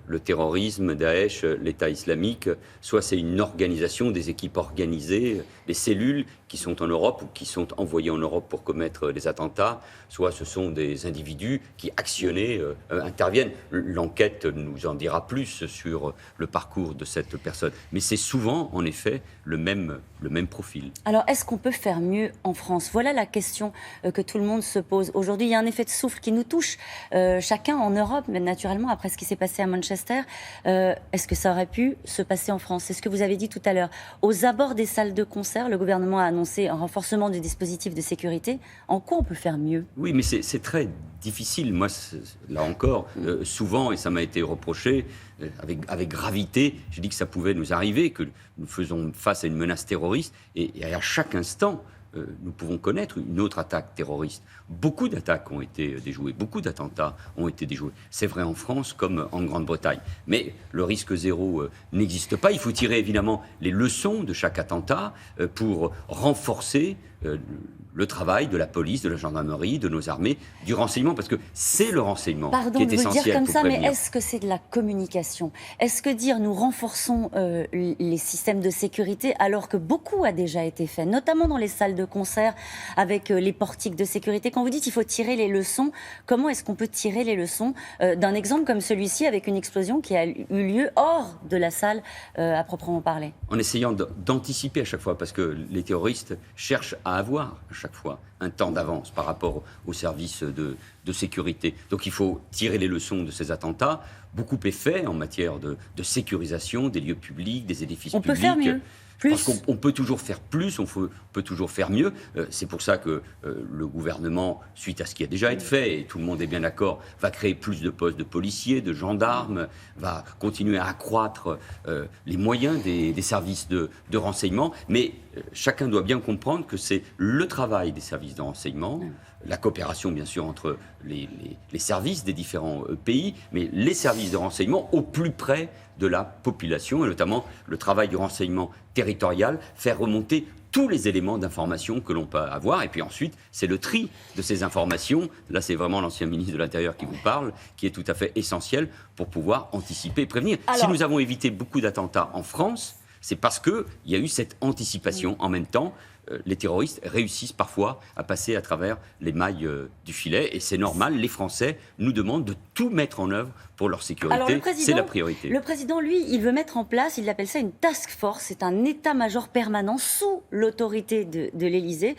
Le terrorisme, Daesh, l'État islamique, soit c'est une organisation, des équipes organisées, des cellules qui sont en Europe ou qui sont envoyées en Europe pour commettre des attentats, soit ce sont des individus qui, actionnés, interviennent. L'enquête nous en dira plus sur le parcours de cette personne. Mais c'est souvent, en effet, le même profil. Alors, est-ce qu'on peut faire mieux en France? Voilà la question que tout le monde se pose. Aujourd'hui, il y a un effet de souffle qui nous touche, chacun en Europe, mais naturellement, après ce qui s'est passé à Manchester. Est-ce que ça aurait pu se passer en France? C'est ce que vous avez dit tout à l'heure. Aux abords des salles de concert, le gouvernement a annoncé un renforcement du dispositif de sécurité. En quoi on peut faire mieux? Oui, mais c'est très difficile. Moi, là encore, souvent, et ça m'a été reproché, avec gravité, j'ai dit que ça pouvait nous arriver, que nous faisons face à une menace terroriste, et à chaque instant, nous pouvons connaître une autre attaque terroriste. Beaucoup d'attaques ont été déjouées, beaucoup d'attentats ont été déjoués. C'est vrai en France comme en Grande-Bretagne. Mais le risque zéro n'existe pas. Il faut tirer évidemment les leçons de chaque attentat pour renforcer le travail de la police, de la gendarmerie, de nos armées, du renseignement, parce que c'est le renseignement qui est essentiel pour prévenir. Pardon de vous le dire comme ça, mais est-ce que c'est de la communication? Est-ce que dire nous renforçons les systèmes de sécurité alors que beaucoup a déjà été fait, notamment dans les salles de concert avec les portiques de sécurité? Quand vous dites qu'il faut tirer les leçons, comment est-ce qu'on peut tirer les leçons d'un exemple comme celui-ci avec une explosion qui a eu lieu hors de la salle à proprement parler? En essayant d'anticiper à chaque fois, parce que les terroristes cherchent à avoir à chaque fois un temps d'avance par rapport aux services de sécurité. Donc il faut tirer les leçons de ces attentats. Beaucoup est fait en matière de sécurisation des lieux publics, des édifices publics. On peut faire mieux. Parce qu'on peut toujours faire plus, on peut toujours faire mieux. C'est pour ça que le gouvernement, suite à ce qui a déjà été fait, et tout le monde est bien d'accord, va créer plus de postes de policiers, de gendarmes, va continuer à accroître les moyens des services de renseignement. Mais chacun doit bien comprendre que c'est le travail des services de renseignement, la coopération bien sûr entre les services des différents pays, mais les services de renseignement au plus près de la population, et notamment le travail du renseignement territorial, faire remonter tous les éléments d'information que l'on peut avoir. Et puis ensuite, c'est le tri de ces informations. Là, c'est vraiment l'ancien ministre de l'Intérieur qui vous parle, qui est tout à fait essentiel pour pouvoir anticiper et prévenir. Alors, si nous avons évité beaucoup d'attentats en France, c'est parce qu'il y a eu cette anticipation. En même temps, les terroristes réussissent parfois à passer à travers les mailles du filet. Et c'est normal, les Français nous demandent de tout mettre en œuvre pour leur sécurité. C'est la priorité. Le président, lui, il veut mettre en place, il appelle ça une task force. C'est un état-major permanent sous l'autorité de l'Élysée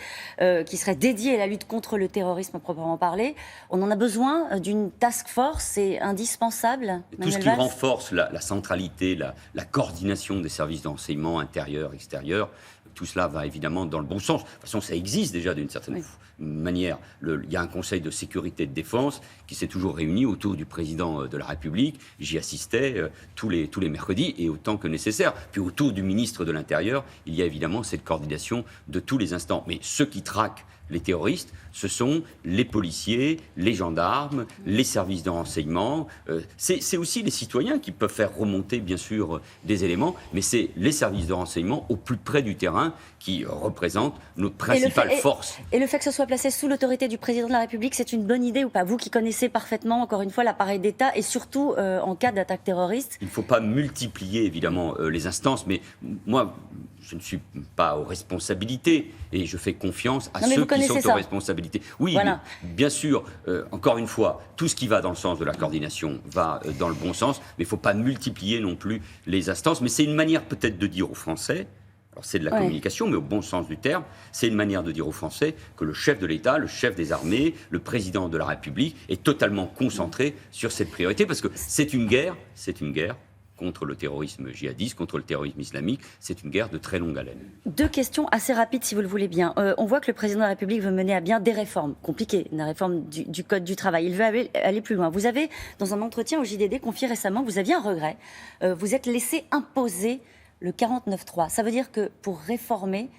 qui serait dédié à la lutte contre le terrorisme à proprement parler. On en a besoin d'une task force, c'est indispensable. Tout ce qui renforce la centralité, la coordination des services d'enseignement intérieur, extérieur, tout cela va évidemment dans le bon sens. De toute façon, ça existe déjà d'une certaine manière. Il y a un conseil de sécurité et de défense qui s'est toujours réuni autour du président de la République. J'y assistais tous les mercredis et autant que nécessaire. Puis autour du ministre de l'Intérieur, il y a évidemment cette coordination de tous les instants. Mais ceux qui traquent Les terroristes, ce sont les policiers, les gendarmes, les services de renseignement. C'est aussi les citoyens qui peuvent faire remonter, bien sûr, des éléments, mais c'est les services de renseignement au plus près du terrain qui représentent notre principale force. Et le fait que ce soit placé sous l'autorité du président de la République, c'est une bonne idée ou pas? Vous qui connaissez parfaitement, encore une fois, l'appareil d'État et surtout en cas d'attaque terroriste. Il ne faut pas multiplier, évidemment, les instances, mais moi, je ne suis pas aux responsabilités et je fais confiance à ceux qui sont aux responsabilités. Oui, voilà. Bien sûr, encore une fois, tout ce qui va dans le sens de la coordination va dans le bon sens, mais il ne faut pas multiplier non plus les instances. Mais c'est une manière peut-être de dire aux Français, alors c'est de la communication, mais au bon sens du terme, c'est une manière de dire aux Français que le chef de l'État, le chef des armées, le président de la République est totalement concentré sur cette priorité, parce que c'est une guerre contre le terrorisme djihadiste, contre le terrorisme islamique. C'est une guerre de très longue haleine. 2 questions assez rapides, si vous le voulez bien. On voit que le président de la République veut mener à bien des réformes compliquées, la réforme du Code du travail. Il veut aller plus loin. Vous avez, dans un entretien au JDD, confié récemment que vous aviez un regret. Vous êtes laissé imposer le 49.3. Ça veut dire que pour réformer,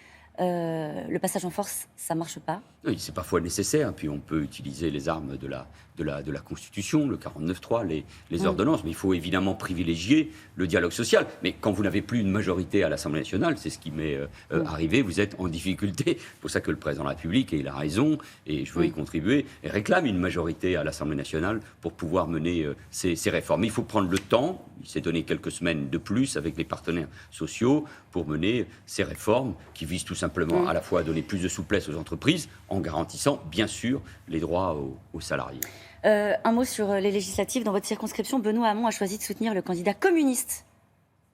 le passage en force, ça ne marche pas? Oui, c'est parfois nécessaire, puis on peut utiliser les armes de la Constitution, le 49.3, les ordonnances, mais il faut évidemment privilégier le dialogue social. Mais quand vous n'avez plus une majorité à l'Assemblée nationale, c'est ce qui m'est arrivé, vous êtes en difficulté. C'est pour ça que le président de la République, et il a raison, et je veux y contribuer, et réclame une majorité à l'Assemblée nationale pour pouvoir mener ces réformes. Mais il faut prendre le temps, il s'est donné quelques semaines de plus avec les partenaires sociaux pour mener ces réformes qui visent tout simplement à la fois à donner plus de souplesse aux entreprises, en garantissant, bien sûr, les droits aux salariés. Un mot sur les législatives. Dans votre circonscription, Benoît Hamon a choisi de soutenir le candidat communiste.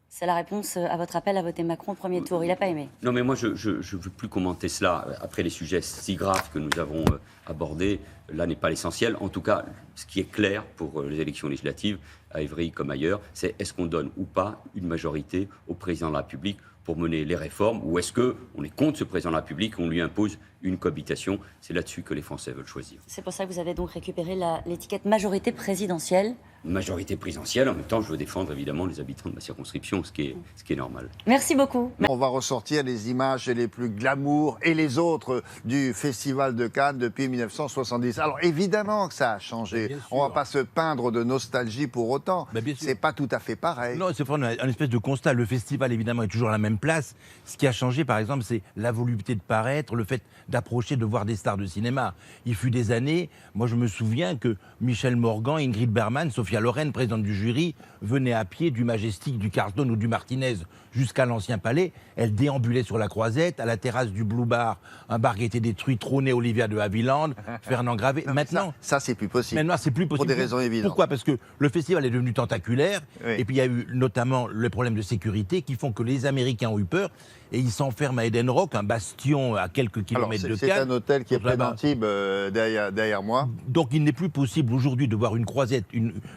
C'est la réponse à votre appel à voter Macron au premier tour. Il n'a pas aimé. Non, mais moi, je ne veux plus commenter cela. Après les sujets si graves que nous avons abordés, là n'est pas l'essentiel. En tout cas, ce qui est clair pour les élections législatives, à Évry comme ailleurs, c'est est-ce qu'on donne ou pas une majorité au président de la République pour mener les réformes, ou est-ce qu'on est contre ce président de la République, on lui impose une cohabitation? C'est là-dessus que les Français veulent choisir. C'est pour ça que vous avez donc récupéré l'étiquette majorité présidentielle. Majorité présidentielle, en même temps je veux défendre évidemment les habitants de ma circonscription, ce qui est normal. Merci beaucoup. On va ressortir les images les plus glamour et les autres du Festival de Cannes depuis 1970. Alors évidemment que ça a changé, on ne va pas se peindre de nostalgie pour autant, c'est pas tout à fait pareil. Non, c'est vraiment un espèce de constat, le festival évidemment est toujours à la même place. Ce qui a changé par exemple c'est la volupté de paraître, le fait d'approcher, de voir des stars de cinéma. Il fut des années, moi je me souviens que Michel Morgan, Ingrid Bergman, Sophia Loren, présidente du jury, venaient à pied du Majestic, du Carlton ou du Martinez jusqu'à l'Ancien Palais. Elles déambulaient sur la Croisette, à la terrasse du Blue Bar, un bar qui a été détruit, trônait Olivia de Havilland, Fernand Gravé. Non, maintenant, ça c'est plus possible. Maintenant, c'est plus possible. Pour des raisons évidentes. Pourquoi? Parce que le festival est devenu tentaculaire, et puis il y a eu notamment le problème de sécurité qui font que les Américains ont eu peur, et ils s'enferment à Eden Rock, un bastion à quelques kilomètres de Cannes. C'est un hôtel qui est près d'Antibes, derrière moi. Donc il n'est plus possible aujourd'hui de voir une croisette,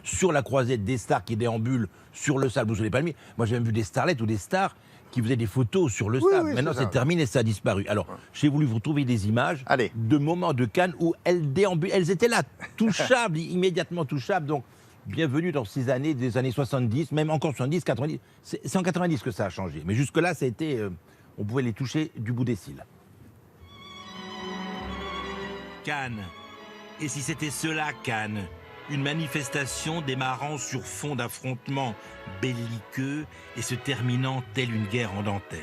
sur la croisette des stars qui déambulent sur le sable ou sur les palmiers. Moi j'ai même vu des starlettes ou des stars qui faisaient des photos sur le sable. Oui, maintenant c'est terminé, ça a disparu. Alors j'ai voulu vous trouver des images de moments de Cannes où elles déambulent, elles étaient là, touchables, immédiatement touchables. Donc bienvenue dans ces années, des années 70, même encore 70, 90. C'est en 90 que ça a changé. Mais jusque-là, ça a été, on pouvait les toucher du bout des cils. Cannes. Et si c'était cela, Cannes? Une manifestation démarrant sur fond d'affrontements belliqueux et se terminant telle une guerre en dentelle.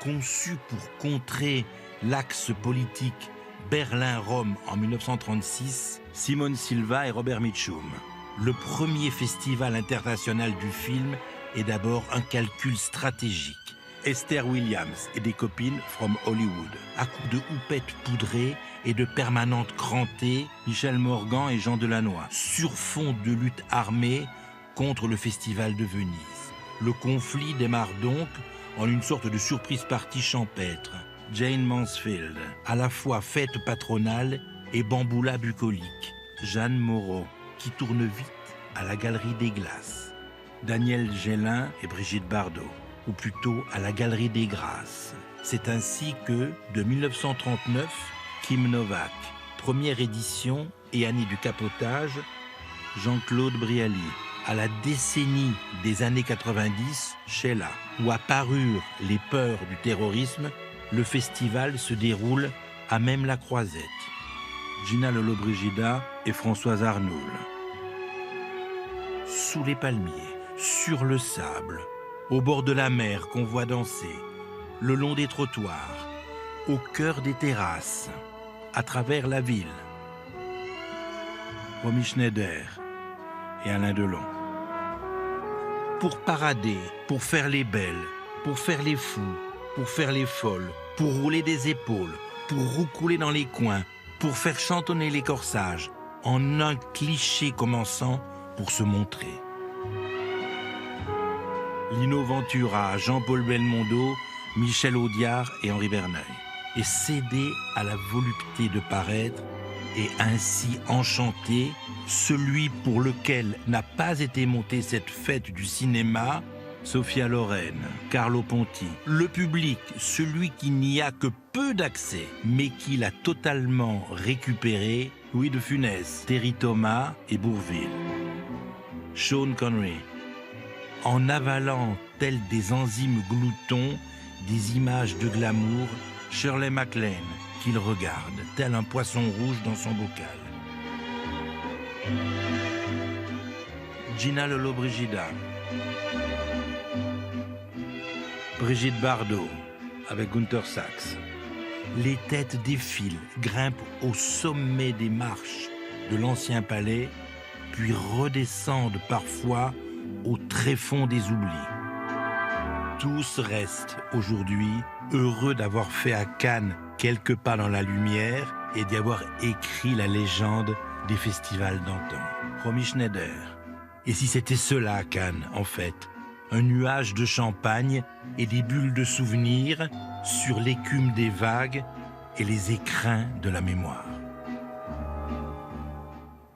Conçue pour contrer l'axe politique Berlin-Rome en 1936, Simone Silva et Robert Mitchum. Le premier festival international du film est d'abord un calcul stratégique. Esther Williams et des copines from Hollywood. À coups de houppette poudrée et de permanentes crantées, Michel Morgan et Jean Delannoy. Sur fond de lutte armée contre le Festival de Venise. Le conflit démarre donc en une sorte de surprise partie champêtre. Jane Mansfield, à la fois fête patronale et bamboula bucolique. Jeanne Moreau, qui tourne vite à la Galerie des Glaces. Daniel Gélin et Brigitte Bardot, ou plutôt à la Galerie des Grâces. C'est ainsi que, de 1939, Kim Novak, première édition et année du capotage, Jean-Claude Brialy. À la décennie des années 90, Sheila, où apparurent les peurs du terrorisme, le festival se déroule à même la Croisette, Gina Lollobrigida et Françoise Arnoul. Sous les palmiers, sur le sable, au bord de la mer qu'on voit danser, le long des trottoirs, au cœur des terrasses, à travers la ville. Romy Schneider et Alain Delon. Pour parader, pour faire les belles, pour faire les fous, pour faire les folles, pour rouler des épaules, pour roucouler dans les coins, pour faire chantonner les corsages, en un cliché commençant pour se montrer. Lino Ventura, Jean-Paul Belmondo, Michel Audiard et Henri Verneuil. Et céder à la volupté de paraître et ainsi enchanter celui pour lequel n'a pas été montée cette fête du cinéma, Sophia Loren, Carlo Ponti. Le public, celui qui n'y a que peu d'accès, mais qui l'a totalement récupéré, Louis de Funès, Terry Thomas et Bourvil. Sean Connery, en avalant tels des enzymes gloutons des images de glamour, Shirley MacLaine, qu'il regarde, tel un poisson rouge dans son bocal. Gina Lollobrigida, Brigitte Bardot, avec Gunther Sachs. Les têtes défilent, grimpent au sommet des marches de l'ancien palais, puis redescendent parfois au tréfonds des oublis. Tous restent aujourd'hui heureux d'avoir fait à Cannes quelques pas dans la lumière et d'y avoir écrit la légende des festivals d'antan. Romy Schneider. Et si c'était cela à Cannes, en fait, un nuage de champagne et des bulles de souvenirs sur l'écume des vagues et les écrins de la mémoire.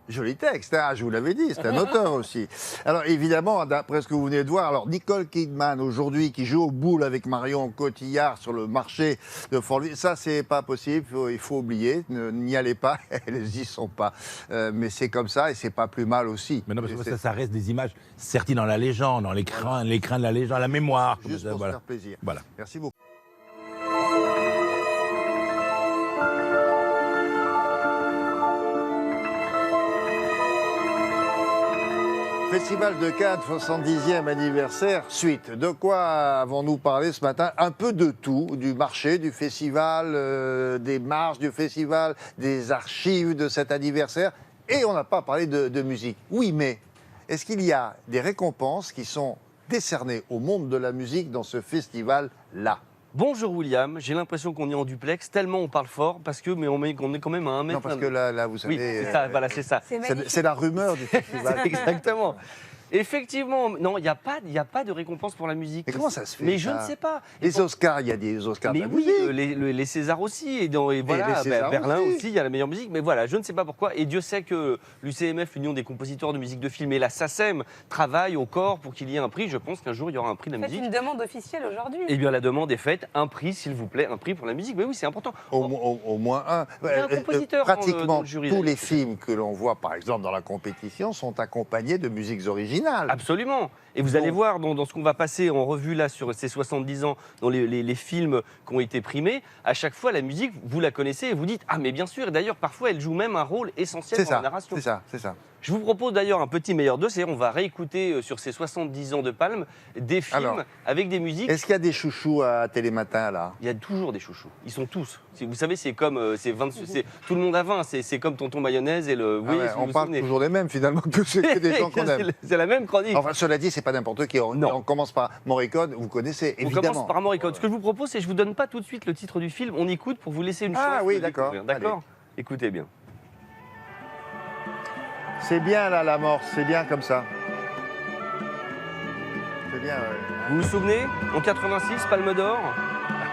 Joli texte, hein, je vous l'avais dit, c'est un auteur aussi. Alors évidemment, d'après ce que vous venez de voir, alors Nicole Kidman aujourd'hui qui joue au boule avec Marion Cotillard sur le marché de Fort-Louis, ça c'est pas possible, il faut oublier, n'y allez pas, elles y sont pas. Mais c'est comme ça et c'est pas plus mal aussi. Mais non, parce que ça reste des images serties dans la légende, dans l'écrin de la légende, la mémoire. Juste pour se voilà. faire plaisir. Voilà. Merci beaucoup. Festival de Cannes, 70e anniversaire, suite. De quoi avons-nous parlé ce matin? Un peu de tout, du marché, du festival, des marches du festival, des archives de cet anniversaire. Et on n'a pas parlé de musique. Oui, mais est-ce qu'il y a des récompenses qui sont décernées au monde de la musique dans ce festival-là? Bonjour William, j'ai l'impression qu'on est en duplex, tellement on parle fort, mais on est quand même à 1 mètre. Non, parce que là vous savez... Oui, c'est ça, voilà, c'est ça. C'est la rumeur du festival. Exactement. Effectivement, non, il n'y a pas de récompense pour la musique. Mais comment ça se fait? Mais je ne sais pas. Les Oscars, il y a des Oscars de la musique. Les Césars aussi, et voilà, Berlin aussi, il y a la meilleure musique, mais voilà, je ne sais pas pourquoi. Et Dieu sait que l'UCMF, l'Union des compositeurs de musique de film, et la SACEM travaillent au corps pour qu'il y ait un prix. Je pense qu'un jour, il y aura un prix de la musique. Faites une demande officielle aujourd'hui. Eh bien, la demande est faite. Un prix, s'il vous plaît, un prix pour la musique. Mais oui, c'est important. Au moins un. Il y a un compositeur pratiquement dans le jury. Tous les films que l'on voit, par exemple, dans la compétition, sont accompagnés de musiques originales. Absolument. Et vous allez voir dans ce qu'on va passer en revue là sur ces 70 ans, dans les films qui ont été primés, à chaque fois la musique, vous la connaissez et vous dites « Ah mais bien sûr !» Et d'ailleurs parfois elle joue même un rôle essentiel dans la narration. C'est ça. Je vous propose d'ailleurs un petit meilleur d'eux, c'est-à-dire on va réécouter sur ces 70 ans de Palme des films avec des musiques. Est-ce qu'il y a des chouchous à Télématin là? Il y a toujours des chouchous. Ils sont tous. Vous savez, c'est comme tout le monde a 20. C'est comme Tonton Mayonnaise et le. Oui, on parle toujours des mêmes finalement que des gens qu'on aime. C'est la même chronique. Enfin, cela dit, c'est pas n'importe qui. On commence par Morricone. Vous connaissez évidemment. On commence par Morricone. Ce que je vous propose, c'est que je vous donne pas tout de suite le titre du film. On écoute pour vous laisser une chance. Ah oui, d'accord. D'accord. Écoutez bien. C'est bien là l'amorce, c'est bien comme ça. C'est bien, oui. Vous vous souvenez, en 86, Palme d'Or.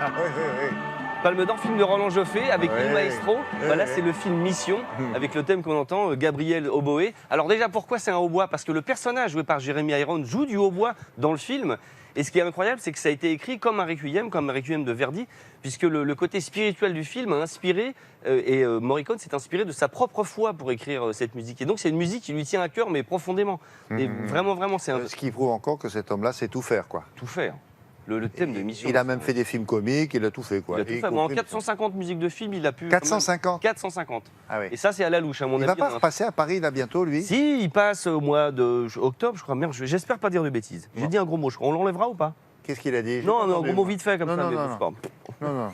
Oui. Palme d'Or, film de Roland Joffé avec Il Maestro. Voilà, c'est le film Mission, avec le thème qu'on entend, Gabriel Oboé. Alors déjà, pourquoi c'est un hautbois? Parce que le personnage joué par Jeremy Irons joue du hautbois dans le film. Et ce qui est incroyable, c'est que ça a été écrit comme un requiem de Verdi, puisque le côté spirituel du film a inspiré, et Morricone s'est inspiré de sa propre foi pour écrire cette musique. Et donc c'est une musique qui lui tient à cœur, mais profondément. Et vraiment, c'est un... Ce qui prouve encore que cet homme-là sait tout faire, quoi. Tout faire. le thème de Mission. Il a même fait des films comiques, il a tout fait, quoi. Il a tout fait. En 450 musiques de films, il a pu... 450 450. Ah oui. Et ça, c'est à la louche, à mon avis. Il va pas repasser à Paris, là, bientôt, lui? Si, il passe au mois d'octobre, je crois. Merde, j'espère pas dire de bêtises. J'ai dit un gros mot, je crois. On l'enlèvera ou pas? Qu'est-ce qu'il a dit? Non, un gros mot vite fait, comme ça. Non, mais non, bon, c'est pas- non.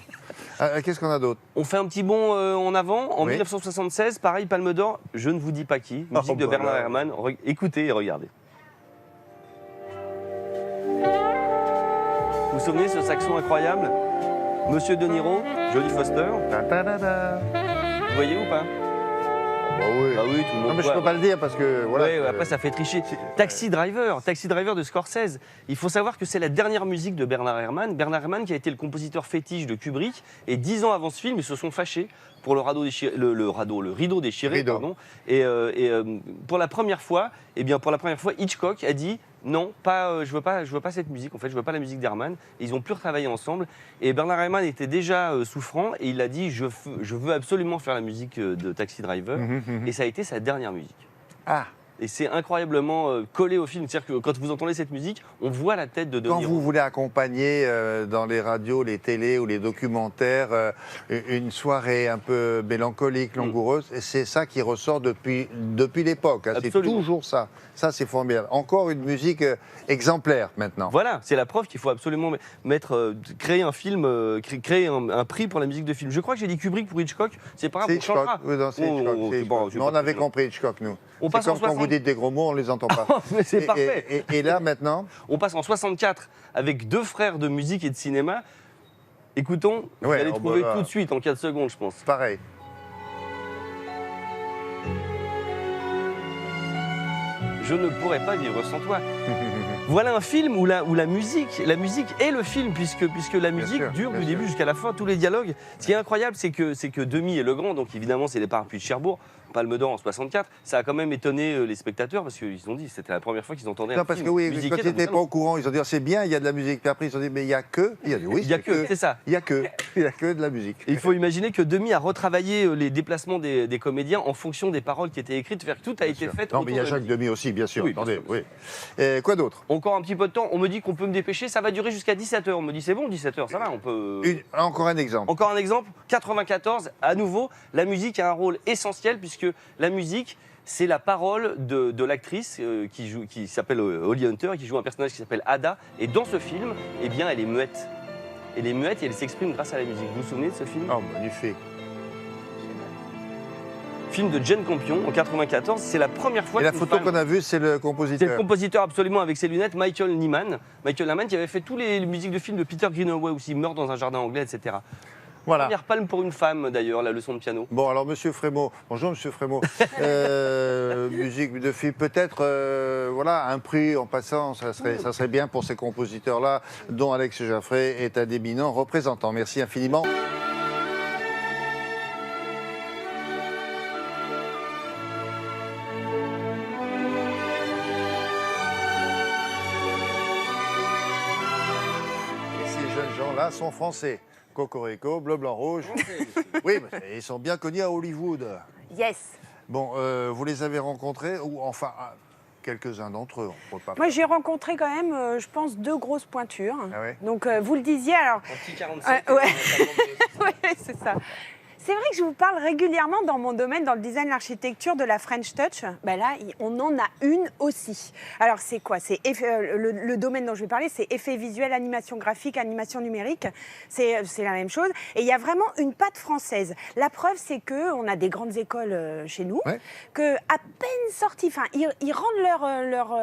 Qu'est-ce qu'on a d'autre? On fait un petit bond en avant. En Oui. 1976, pareil, Palme d'Or, je ne vous dis pas qui. Musique de Bernard Herrmann. Écoutez et regardez. Vous vous souvenez ce saxon incroyable? Monsieur De Niro, Jodie Foster. Vous voyez ou pas? Bah oui. Bah oui, tout le monde Non, mais je voit. peux pas le dire parce que voilà. Ouais, après ça fait tricher. Taxi Driver de Scorsese. Il faut savoir que c'est la dernière musique de Bernard Herrmann. Bernard Herrmann qui a été le compositeur fétiche de Kubrick. Et 10 ans avant ce film, ils se sont fâchés pour le rideau déchiré. Pardon. Et pour la première fois, Hitchcock a dit non, je veux pas cette musique. En fait, je veux pas la musique d'Herrmann. Ils ont pu retravailler ensemble. Et Bernard Herrmann était déjà souffrant et il a dit je veux absolument faire la musique de Taxi Driver. Et ça a été sa dernière musique. Ah. Et c'est incroyablement collé au film. C'est-à-dire que quand vous entendez cette musique, on voit la tête de De Quand Niro. vous voulez accompagner dans les radios, les télés ou les documentaires une soirée un peu mélancolique, langoureuse, et c'est ça qui ressort depuis l'époque. Hein. C'est toujours ça. Ça, c'est formidable. Encore une musique exemplaire maintenant. Voilà, c'est la preuve qu'il faut absolument créer un film, créer un prix pour la musique de film. Je crois que j'ai dit Kubrick pour Hitchcock. C'est pas grave, C'est on changera. Hitchcock. Oui, non, c'est Hitchcock. C'est Hitchcock. Mais on avait compris Hitchcock, nous. On C'est passe en comme quand 60. vous dites des gros mots, on les entend pas. Mais c'est parfait. Et là, maintenant, on passe en 64 avec deux frères de musique et de cinéma. Écoutons, vous allez trouver tout de suite en 4 secondes, je pense. Pareil. Je ne pourrais pas vivre sans toi. Voilà un film où la musique est le film, puisque la musique dure du début jusqu'à la fin, tous les dialogues. Ce qui est incroyable, c'est que Demy est le grand, donc évidemment c'est les Parapluies de Cherbourg, Palme d'Or en 64. Ça a quand même étonné les spectateurs, parce qu'ils ont dit que c'était la première fois qu'ils entendaient non, un parce film que oui, musiqué quand ils n'étaient pas au courant, ils ont dit c'est bien, il y a de la musique. Puis après, ils ont dit mais il y a que. Il y a dit, oui, il y a que, c'est ça. Il y a que de la musique. Et il faut imaginer que Demy a retravaillé les déplacements des comédiens en fonction des paroles qui étaient écrites, faire que tout a été fait. Non, mais il y a Jacques Demy aussi, bien sûr. Oui, Attendez, oui. Quoi d'autre? Encore un petit peu de temps. On me dit qu'on peut me dépêcher. Ça va durer jusqu'à 17h. On me dit c'est bon, 17h, ça va, on peut. Encore un exemple. Encore un exemple. 94. À nouveau, la musique a un rôle essentiel puisque la musique, c'est la parole de l'actrice qui s'appelle Holly Hunter et qui joue un personnage qui s'appelle Ada. Et dans ce film, eh bien, elle est muette. Elle est muette et elle s'exprime grâce à la musique. Vous vous souvenez de ce film? Oh, magnifique. Film de Jane Campion en 94, c'est la première fois. Et la photo qu'on a vue, c'est le compositeur. C'est le compositeur absolument avec ses lunettes, Michael Nyman. Michael Nyman qui avait fait tous les musiques de films de Peter Greenaway aussi, Meurt dans un jardin anglais, etc. Voilà. Première palme pour une femme d'ailleurs, la leçon de piano. Bon, alors Monsieur Frémaux, bonjour Monsieur Frémaux. Musique de film, peut-être, voilà, un prix en passant, ça serait bien pour ces compositeurs-là, dont Alex Jaffray est un éminent représentant. Merci infiniment. Et ces jeunes gens-là sont français. Cocorico, bleu, blanc, rouge. Oui, mais ils sont bien connus à Hollywood. Yes. Bon, vous les avez rencontrés, ou enfin, quelques-uns d'entre eux. On peut pas Moi, j'ai rencontré quand même, je pense, 2 grosses pointures. Ah ouais. Donc, vous le disiez, alors... En petit 47. Ouais, ouais, c'est ça. C'est vrai que je vous parle régulièrement dans mon domaine, dans le design, l'architecture, de la French Touch. Ben là, on en a une aussi. Alors, c'est quoi? C'est le domaine dont je vais parler, c'est effets visuels, animation graphique, animation numérique. C'est la même chose. Et il y a vraiment une patte française. La preuve, c'est qu'on a des grandes écoles chez nous, que à peine sortis, enfin, ils rendent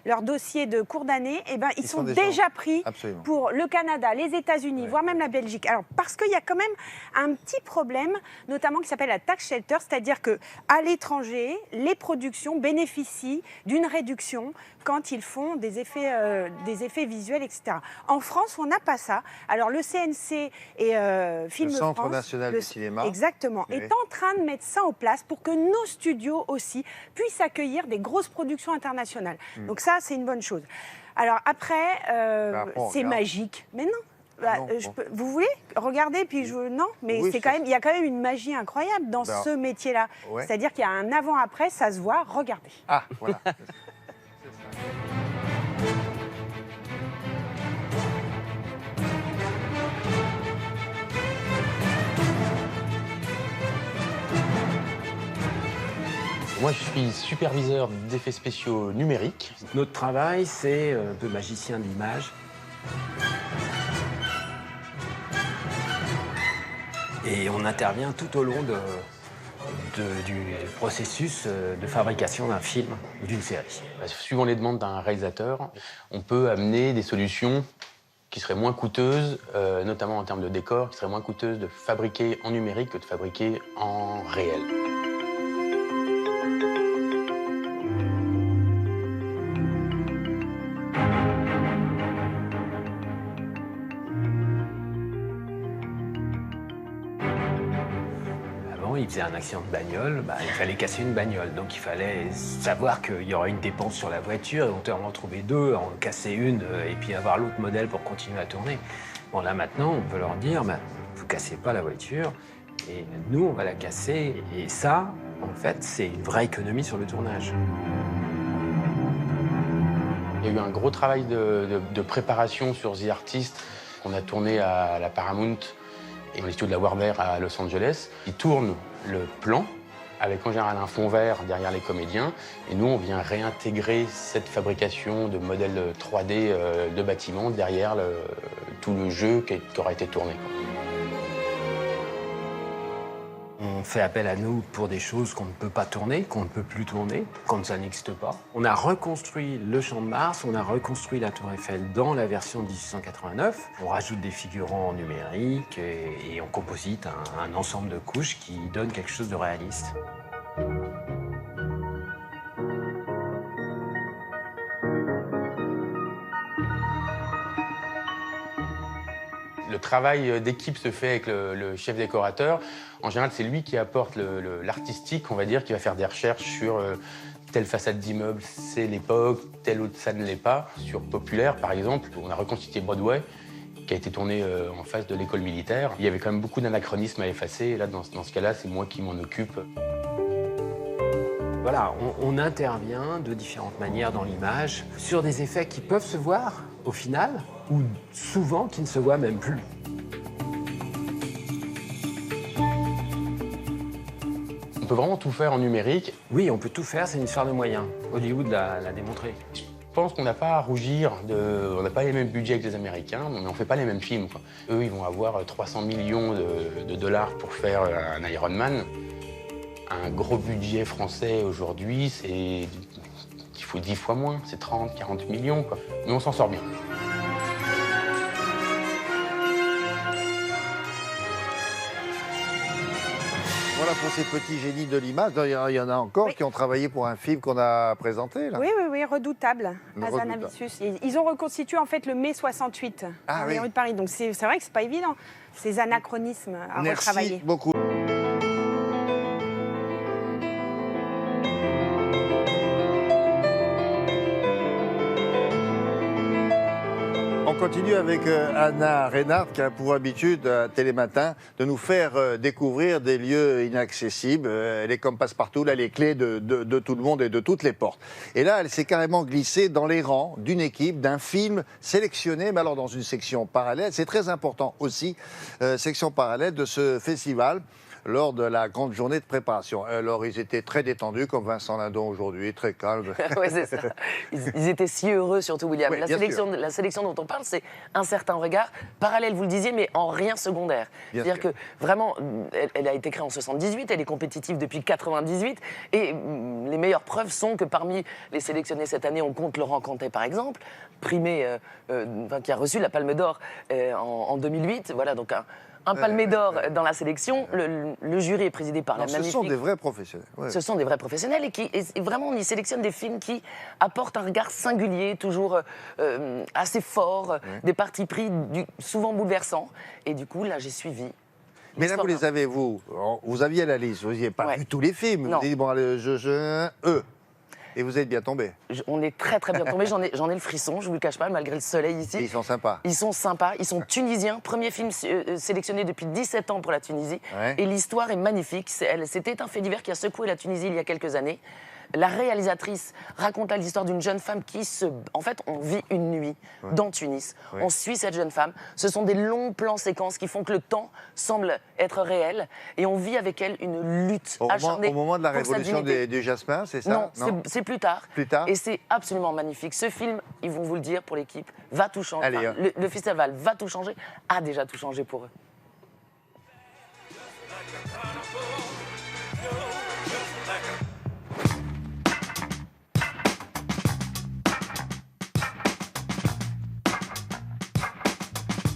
leur dossier de cours d'année, et ben, ils sont déjà pris pour le Canada, les États-Unis, voire même la Belgique. Alors, parce qu'il y a quand même un petit problème, notamment qui s'appelle la tax shelter, c'est-à-dire qu'à l'étranger, les productions bénéficient d'une réduction quand ils font des effets visuels, etc. En France, on n'a pas ça. Alors le CNC et Film France, Centre national du cinéma, exactement, est en train de mettre ça en place pour que nos studios aussi puissent accueillir des grosses productions internationales. Donc ça, c'est une bonne chose. Alors après, c'est magique, mais non. Bah, vous voulez regarder puis non, mais oui, il y a quand même une magie incroyable dans ce métier-là. Ouais. C'est-à-dire qu'il y a un avant-après, ça se voit. Regardez. Ah, voilà. Moi, je suis superviseur d'effets spéciaux numériques. Notre travail, c'est de magicien de l'image. Et on intervient tout au long du processus de fabrication d'un film ou d'une série. Suivant les demandes d'un réalisateur, on peut amener des solutions qui seraient moins coûteuses, notamment en termes de décor, qui seraient moins coûteuses de fabriquer en numérique que de fabriquer en réel. Il faisait un accident de bagnole, il fallait casser une bagnole. Donc il fallait savoir qu'il y aurait une dépense sur la voiture, et on en trouvait deux, en casser une, et puis avoir l'autre modèle pour continuer à tourner. Bon, là maintenant, on peut leur dire, vous cassez pas la voiture, et nous, on va la casser. Et ça, en fait, c'est une vraie économie sur le tournage. Il y a eu un gros travail de préparation sur The Artist. On a tourné à la Paramount et dans les studios de la Warner à Los Angeles. Ils tournent le plan avec en général un fond vert derrière les comédiens. Et nous, on vient réintégrer cette fabrication de modèles 3D de bâtiments derrière tout le jeu qui aura été tourné. On fait appel à nous pour des choses qu'on ne peut pas tourner, qu'on ne peut plus tourner, quand ça n'existe pas. On a reconstruit le Champ de Mars, on a reconstruit la Tour Eiffel dans la version de 1889. On rajoute des figurants numériques et on composite un ensemble de couches qui donne quelque chose de réaliste. Le travail d'équipe se fait avec le chef décorateur. En général, c'est lui qui apporte l'artistique, on va dire, qui va faire des recherches sur telle façade d'immeuble, c'est l'époque, telle autre, ça ne l'est pas. Sur Populaire, par exemple, on a reconstitué Broadway, qui a été tourné en face de l'école militaire. Il y avait quand même beaucoup d'anachronismes à effacer, et là, dans ce cas-là, c'est moi qui m'en occupe. Voilà, on intervient de différentes manières dans l'image sur des effets qui peuvent se voir au final, ou souvent qui ne se voient même plus. On peut vraiment tout faire en numérique. Oui, on peut tout faire, c'est une histoire de moyens. Hollywood l'a démontré. Je pense qu'on n'a pas à rougir, on n'a pas les mêmes budgets que les Américains, mais on ne fait pas les mêmes films, quoi. Eux, ils vont avoir 300 millions de dollars pour faire un Iron Man. Un gros budget français aujourd'hui, il faut 10 fois moins, c'est 30, 40 millions, quoi. Mais on s'en sort bien. Voilà pour ces petits génies de l'image. Il y en a encore qui ont travaillé pour un film qu'on a présenté, là. Oui, Redoutable, Hazanavicius. Ils ont reconstitué en fait le mai 68 dans les rues de Paris. Donc c'est vrai que c'est pas évident, ces anachronismes à retravailler. Merci beaucoup. On continue avec Anna Reinhardt qui a pour habitude à Télématin de nous faire découvrir des lieux inaccessibles. Elle est comme passe-partout, elle a les clés de tout le monde et de toutes les portes. Et là, elle s'est carrément glissée dans les rangs d'une équipe, d'un film sélectionné, mais alors dans une section parallèle. C'est très important aussi, section parallèle de ce festival, lors de la grande journée de préparation. Alors, ils étaient très détendus, comme Vincent Lindon aujourd'hui, très calmes. Oui, c'est ça. Ils étaient si heureux, surtout William. Oui, la sélection dont on parle, c'est un certain regard, parallèle, vous le disiez, mais en rien secondaire. C'est-à-dire que, vraiment, elle a été créée en 78, elle est compétitive depuis 98, et les meilleures preuves sont que parmi les sélectionnés cette année, on compte Laurent Cantet, par exemple, primé, qui a reçu la Palme d'Or en 2008. Voilà, donc un palmé d'or dans la sélection. Le jury est présidé par la magnifique... Ce sont des vrais professionnels. Ouais. Ce sont des vrais professionnels et vraiment, on y sélectionne des films qui apportent un regard singulier, toujours assez fort, des partis pris souvent bouleversants. Et du coup, là, j'ai suivi. Mais là, vous les avez, vous aviez la liste, vous n'aviez pas vu tous les films. Non. Vous dites, bon, allez, et vous êtes bien tombé. On est très très bien tombé. J'en ai le frisson, je vous le cache pas, malgré le soleil ici. Et ils sont sympas. Ils sont sympas, ils sont tunisiens. Premier film sélectionné depuis 17 ans pour la Tunisie. Ouais. Et l'histoire est magnifique. C'était un fait divers qui a secoué la Tunisie il y a quelques années. La réalisatrice raconte l'histoire d'une jeune femme qui En fait, on vit une nuit dans Tunis. On suit cette jeune femme. Ce sont des longs plans séquences qui font que le temps semble être réel. Et on vit avec elle une lutte acharnée. Au moment de la pour sa révolution dignité. du jasmin, c'est ça? Non, c'est plus tard. Plus tard. Et c'est absolument magnifique. Ce film, ils vont vous le dire pour l'équipe, va tout changer. Allez, Enfin, le festival va tout changer, a déjà tout changé pour eux.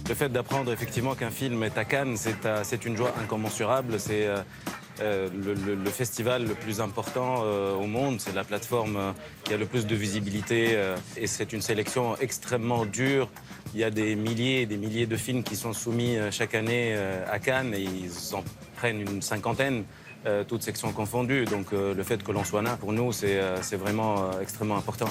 Le fait d'apprendre effectivement qu'un film est à Cannes, c'est une joie incommensurable. C'est le festival le plus important au monde. C'est la plateforme qui a le plus de visibilité. Et c'est une sélection extrêmement dure. Il y a des milliers et des milliers de films qui sont soumis chaque année à Cannes et ils en prennent une cinquantaine, toutes sections confondues. Donc le fait que l'on soit là, pour nous, c'est vraiment extrêmement important.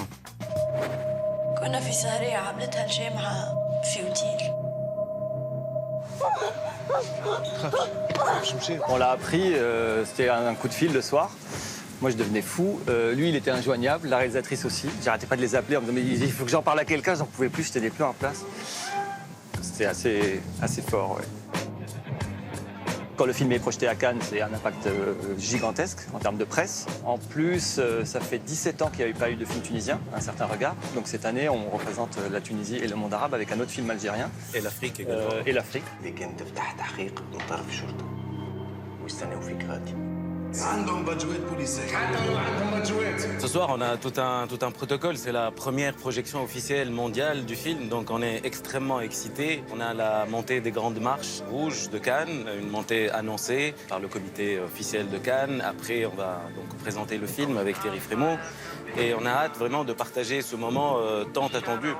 On l'a appris, c'était un coup de fil le soir. Moi, je devenais fou. Lui, il était injoignable, la réalisatrice aussi. J'arrêtais pas de les appeler en me disant mais il faut que j'en parle à quelqu'un, j'en pouvais plus, je tenais plus en place. C'était assez fort, ouais. Quand le film est projeté à Cannes, c'est un impact gigantesque en termes de presse. En plus, ça fait 17 ans qu'il n'y avait pas eu de film tunisien, Un certain regard. Donc cette année, on représente la Tunisie et le monde arabe avec un autre film algérien. Et l'Afrique également. Et l'Afrique. Ce soir, on a tout un protocole. C'est la première projection officielle mondiale du film, donc on est extrêmement excités. On a la montée des grandes marches rouges de Cannes, une montée annoncée par le comité officiel de Cannes. Après, on va donc présenter le film avec Thierry Frémaux. Et on a hâte vraiment de partager ce moment tant attendu.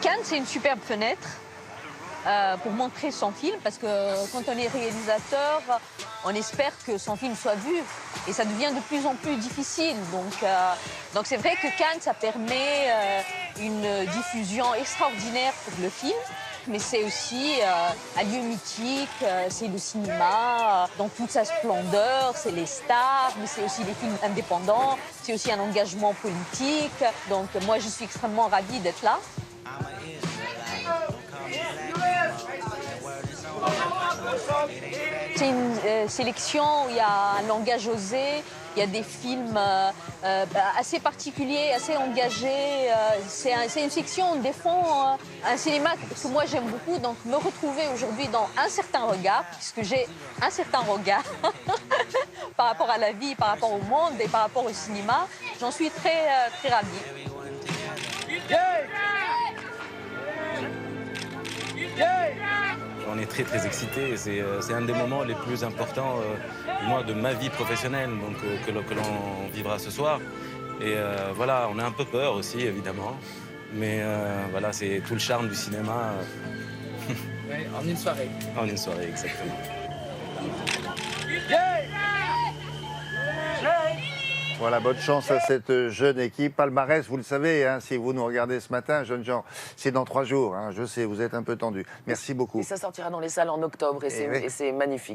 Cannes, c'est une superbe fenêtre. Pour montrer son film, parce que quand on est réalisateur, on espère que son film soit vu, et ça devient de plus en plus difficile. Donc c'est vrai que Cannes, ça permet une diffusion extraordinaire pour le film, mais c'est aussi un lieu mythique, c'est le cinéma dans toute sa splendeur, c'est les stars, mais c'est aussi les films indépendants, c'est aussi un engagement politique. Donc moi, je suis extrêmement ravie d'être là. C'est une sélection où il y a un langage osé, il y a des films assez particuliers, assez engagés. C'est une section où on défend un cinéma que moi j'aime beaucoup. Donc me retrouver aujourd'hui dans Un certain regard, puisque j'ai un certain regard par rapport à la vie, par rapport au monde et par rapport au cinéma, j'en suis très ravie. On est très excités. C'est un des moments les plus importants moi, de ma vie professionnelle donc, que l'on vivra ce soir. Et voilà, on a un peu peur aussi, évidemment. Mais voilà, c'est tout le charme du cinéma. Ouais, en une soirée. En une soirée, exactement. Voilà, bonne chance à cette jeune équipe. Palmarès, vous le savez, hein, si vous nous regardez ce matin, jeunes gens, c'est dans 3 jours. Hein, je sais, vous êtes un peu tendus. Merci beaucoup. Et ça sortira dans les salles en octobre et c'est magnifique.